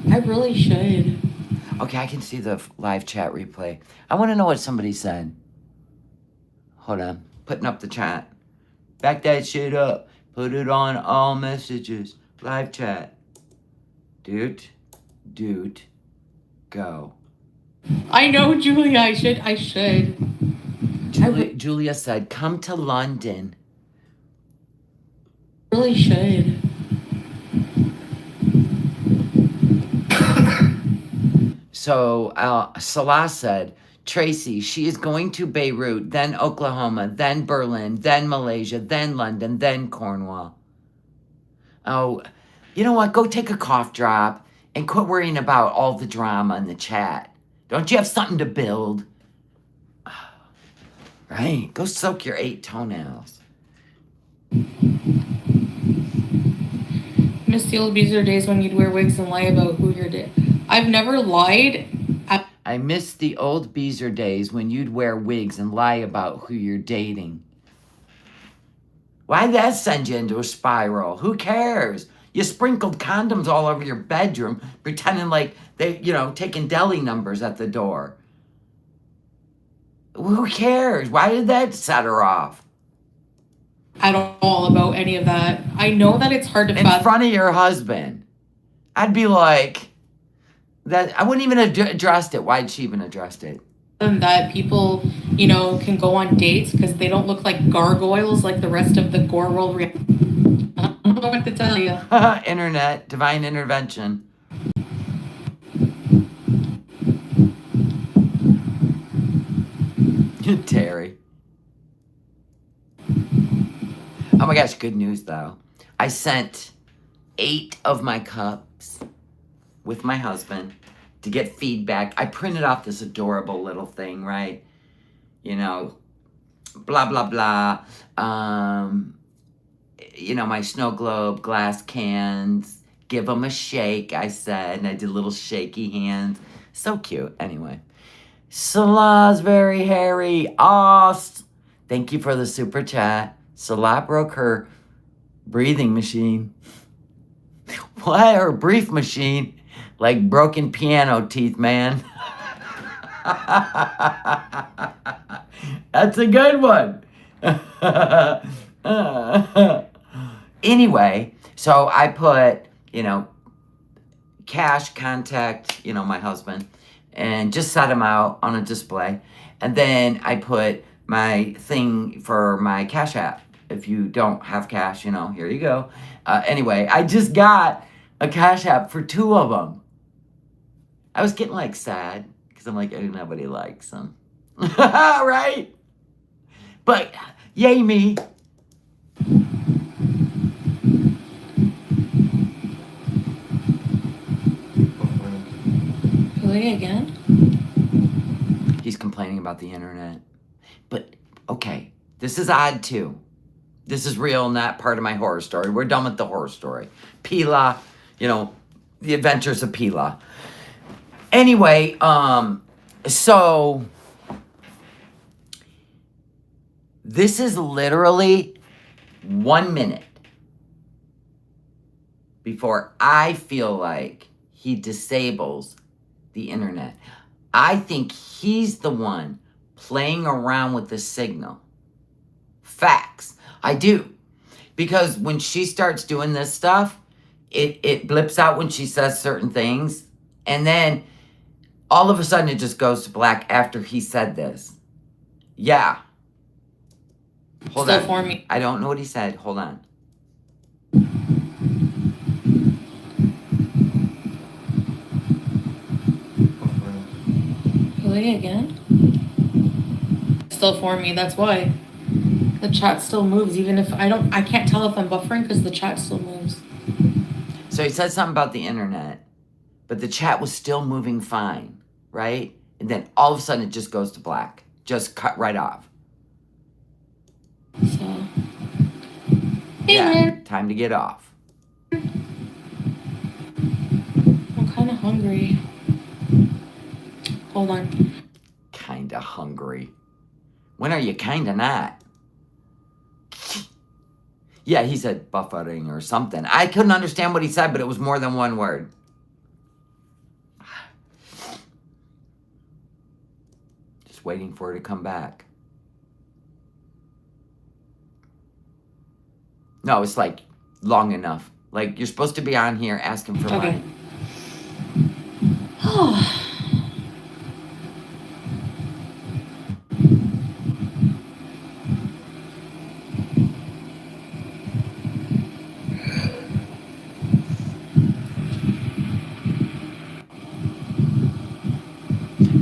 I really should. Okay, I can see the live chat replay. I want to know what somebody said. Hold on. Putting up the chat. Back that shit up. Put it on all messages. Live chat. Dude, go. I know, Julia. I should. Julia said, come to London. Really should. So Salah said, Tracy, she is going to Beirut, then Oklahoma, then Berlin, then Malaysia, then London, then Cornwall. Oh, you know what? Go take a cough drop and quit worrying about all the drama in the chat. Don't you have something to build? Right? Go soak your 8 toenails. Miss the old Beezer days when you'd wear wigs and lie about who you're dating. I've never lied. I miss the old Beezer days when you'd wear wigs and lie about who you're dating. Why'd that send you into a spiral? Who cares? You sprinkled condoms all over your bedroom, pretending like they, taking deli numbers at the door. Who cares? Why did that set her off? At all about any of that. I know that it's hard to In front of your husband. I'd be like, that. I wouldn't even have addressed it. Why'd she even address it? That people, can go on dates because they don't look like gargoyles like the rest of the gore world. I don't know what to tell you. Internet, divine intervention. Terry. Oh my gosh, good news though. I sent 8 of my cups with my husband to get feedback. I printed off this adorable little thing, right? Blah, blah, blah. My snow globe, glass cans. Give them a shake, I said. And I did little shaky hands. So cute. Anyway. Salah's very hairy. Thank you for the super chat. Salah broke her breathing machine. What? Her brief machine? Like broken piano teeth, man. That's a good one. Anyway, so I put, cash, contact, my husband, and just set him out on a display. And then I put my thing for my Cash App. If you don't have cash, here you go. Anyway, I just got a Cash App for 2 of them. I was getting sad because I'm like, nobody likes them. Right? But yay me. Really again? He's complaining about the internet. But, okay, this is odd too. This is real, not part of my horror story. We're done with the horror story. Pila, the adventures of Pila. Anyway, so this is literally 1 minute before I feel like he disables the internet. I think he's the one playing around with the signal. Facts. I do. Because when she starts doing this stuff, it blips out when she says certain things. And then all of a sudden it just goes to black after he said this. Yeah. Hold on. For me. I don't know what he said. Hold on. Really again? Still for me, that's why. The chat still moves, even if I can't tell if I'm buffering because the chat still moves. So he said something about the internet, but the chat was still moving fine, right? And then all of a sudden it just goes to black. Just cut right off. So. Yeah, time to get off. I'm kind of hungry. Hold on. Kinda hungry. When are you kinda not? Yeah, he said buffering or something. I couldn't understand what he said, but it was more than one word. Just waiting for her to come back. No, it's like long enough. Like you're supposed to be on here asking for money. Oh.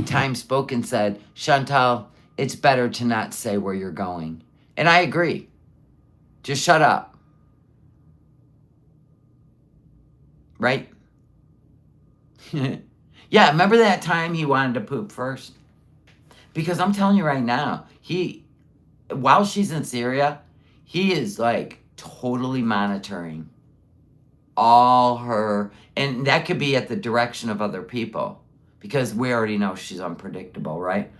Time Spoken said, Chantal, it's better to not say where you're going. And I agree. Just shut up. Right? Yeah, remember that time he wanted to poop first? Because I'm telling you right now, while she's in Syria, he is like totally monitoring all her, and that could be at the direction of other people. Because we already know she's unpredictable, right?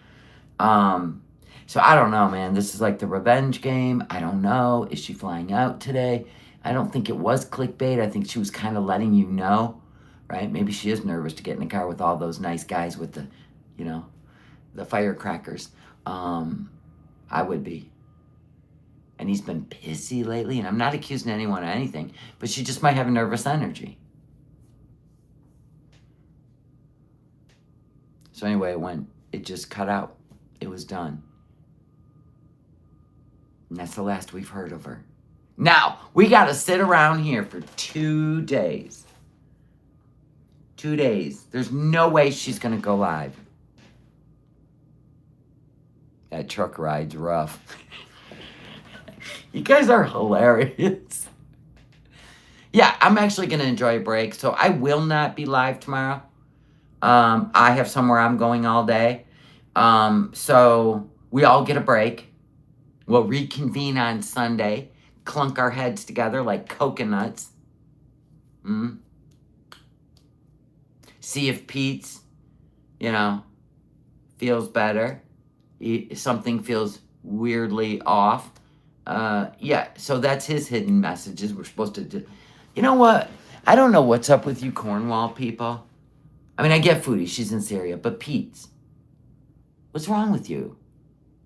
So I don't know, man. This is like the revenge game. I don't know. Is she flying out today? I don't think it was clickbait. I think she was kind of letting you know, right? Maybe she is nervous to get in the car with all those nice guys with the, you know, the firecrackers. I would be. And he's been pissy lately, and I'm not accusing anyone of anything, but she just might have a nervous energy. So anyway, it just cut out. It was done. And that's the last we've heard of her. Now, we got to sit around here for 2 days. 2 days. There's no way she's going to go live. That truck ride's rough. You guys are hilarious. Yeah, I'm actually going to enjoy a break. So I will not be live tomorrow. I have somewhere I'm going all day. So we all get a break. We'll reconvene on Sunday. Clunk our heads together like coconuts. See if Pete's, feels better. Something feels weirdly off. Yeah, so that's his hidden messages. We're supposed to do. You know what? I don't know what's up with you Cornwall people. I mean, I get Foodie. She's in Syria. But Pete's, what's wrong with you?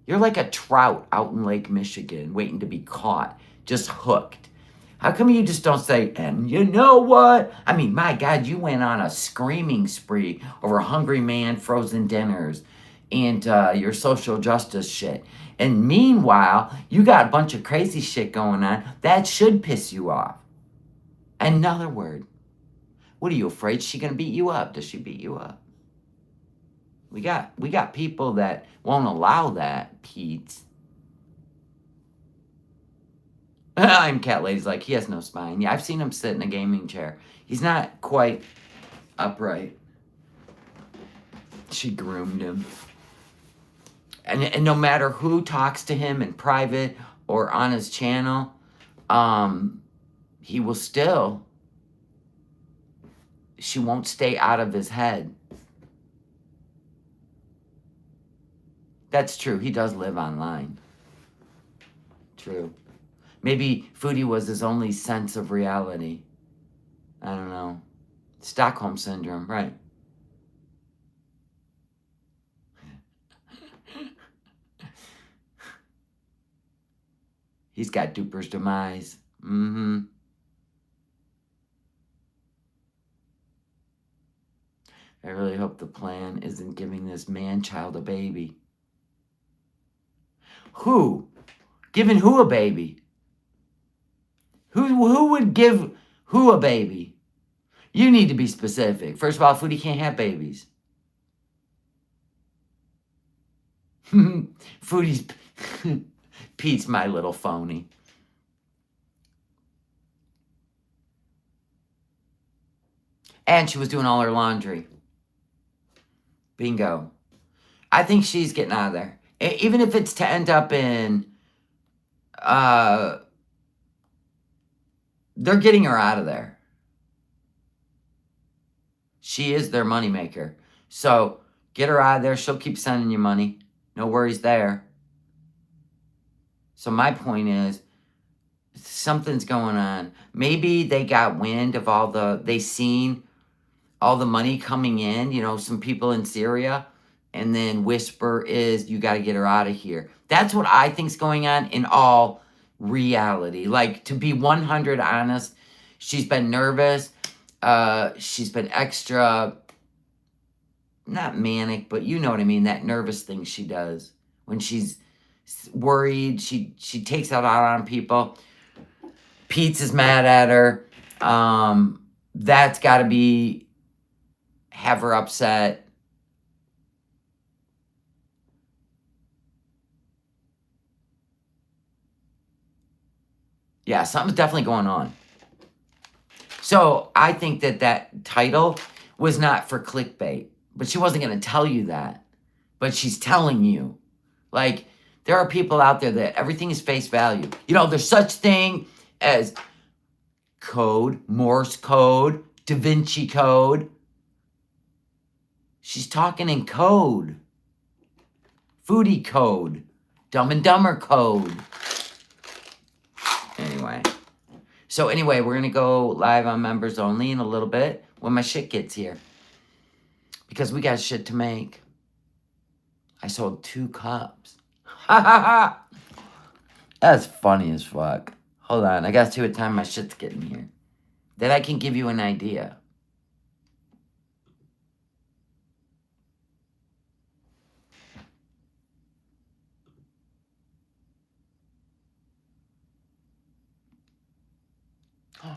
You're like a trout out in Lake Michigan waiting to be caught, just hooked. How come you just don't say, and you know what? I mean, my God, you went on a screaming spree over Hungry Man frozen dinners and your social justice shit. And meanwhile, you got a bunch of crazy shit going on. That should piss you off. Another word. What are you afraid she's going to beat you up? Does she beat you up? We got people that won't allow that, Pete. I'm Cat Lady's like, he has no spine. Yeah, I've seen him sit in a gaming chair. He's not quite upright. She groomed him. And no matter who talks to him in private or on his channel, he will still, she won't stay out of his head. That's true. He does live online. True. Maybe Foodie was his only sense of reality. I don't know. Stockholm Syndrome, right. He's got Duper's demise. I really hope the plan isn't giving this man-child a baby. Who? Giving who a baby? Who would give who a baby? You need to be specific. First of all, Foodie can't have babies. Foodie's Pete's my little phony. And she was doing all her laundry. Bingo. I think she's getting out of there. Even if it's to end up in... they're getting her out of there. She is their moneymaker. So, get her out of there. She'll keep sending you money. No worries there. So my point is, something's going on. Maybe they got wind of they seen all the money coming in, some people in Syria, and then whisper is, you got to get her out of here. That's what I think's going on in all reality. Like, to be 100 honest, she's been nervous. She's been extra, not manic, but you know what I mean, that nervous thing she does. When she's worried, she takes it out on people. Pete's is mad at her. That's got to have her upset. Yeah, something's definitely going on. So I think that title was not for clickbait, but she wasn't going to tell you that. But she's telling you. Like, there are people out there that everything is face value. There's such thing as code, Morse code, Da Vinci code. She's talking in code. Foodie code. Dumb and Dumber code. Anyway. So anyway, we're going to go live on members only in a little bit when my shit gets here. Because we got shit to make. I sold 2 cups. Ha ha ha! That's funny as fuck. Hold on, I got to see what time my shit's getting here. Then I can give you an idea.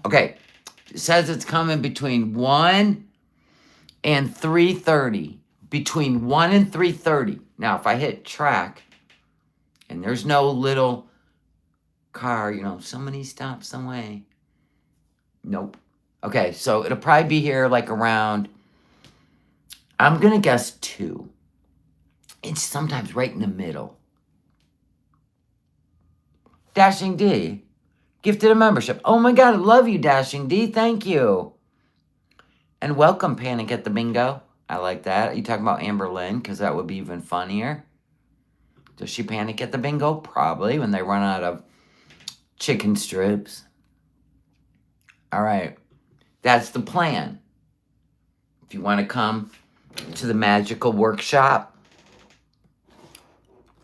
Okay, it says it's coming between 1 and 3:30. Between 1 and 3:30. Now, if I hit track, and there's no little car, you know, somebody stop some way. Nope. Okay, so it'll probably be here like around, I'm going to guess 2. It's sometimes right in the middle. Dashing D, gifted a membership. Oh my God, I love you, Dashing D. Thank you. And welcome, Panic at the Bingo. I like that. Are you talking about Amber Lynn? Because that would be even funnier. Does she panic at the bingo? Probably, when they run out of chicken strips. All right. That's the plan. If you want to come to the magical workshop,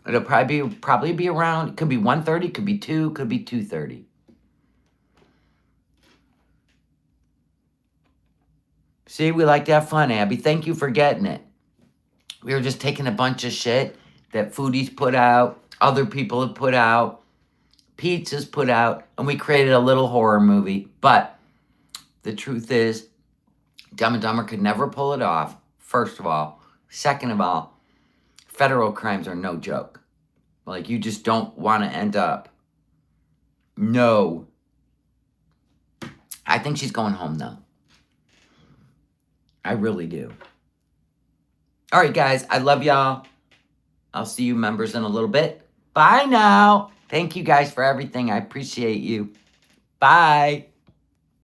it'll probably be around, it could be 1:30, could be 2, could be 2:30. See, we like to have fun, Abby. Thank you for getting it. We were just taking a bunch of shit that foodies put out, other people have put out, Pizza's put out, and we created a little horror movie. But the truth is, Dumb and Dumber could never pull it off, first of all. Second of all, federal crimes are no joke. Like, you just don't want to end up. No. I think she's going home, though. I really do. All right, guys. I love y'all. I'll see you members in a little bit. Bye now. Thank you guys for everything. I appreciate you. Bye.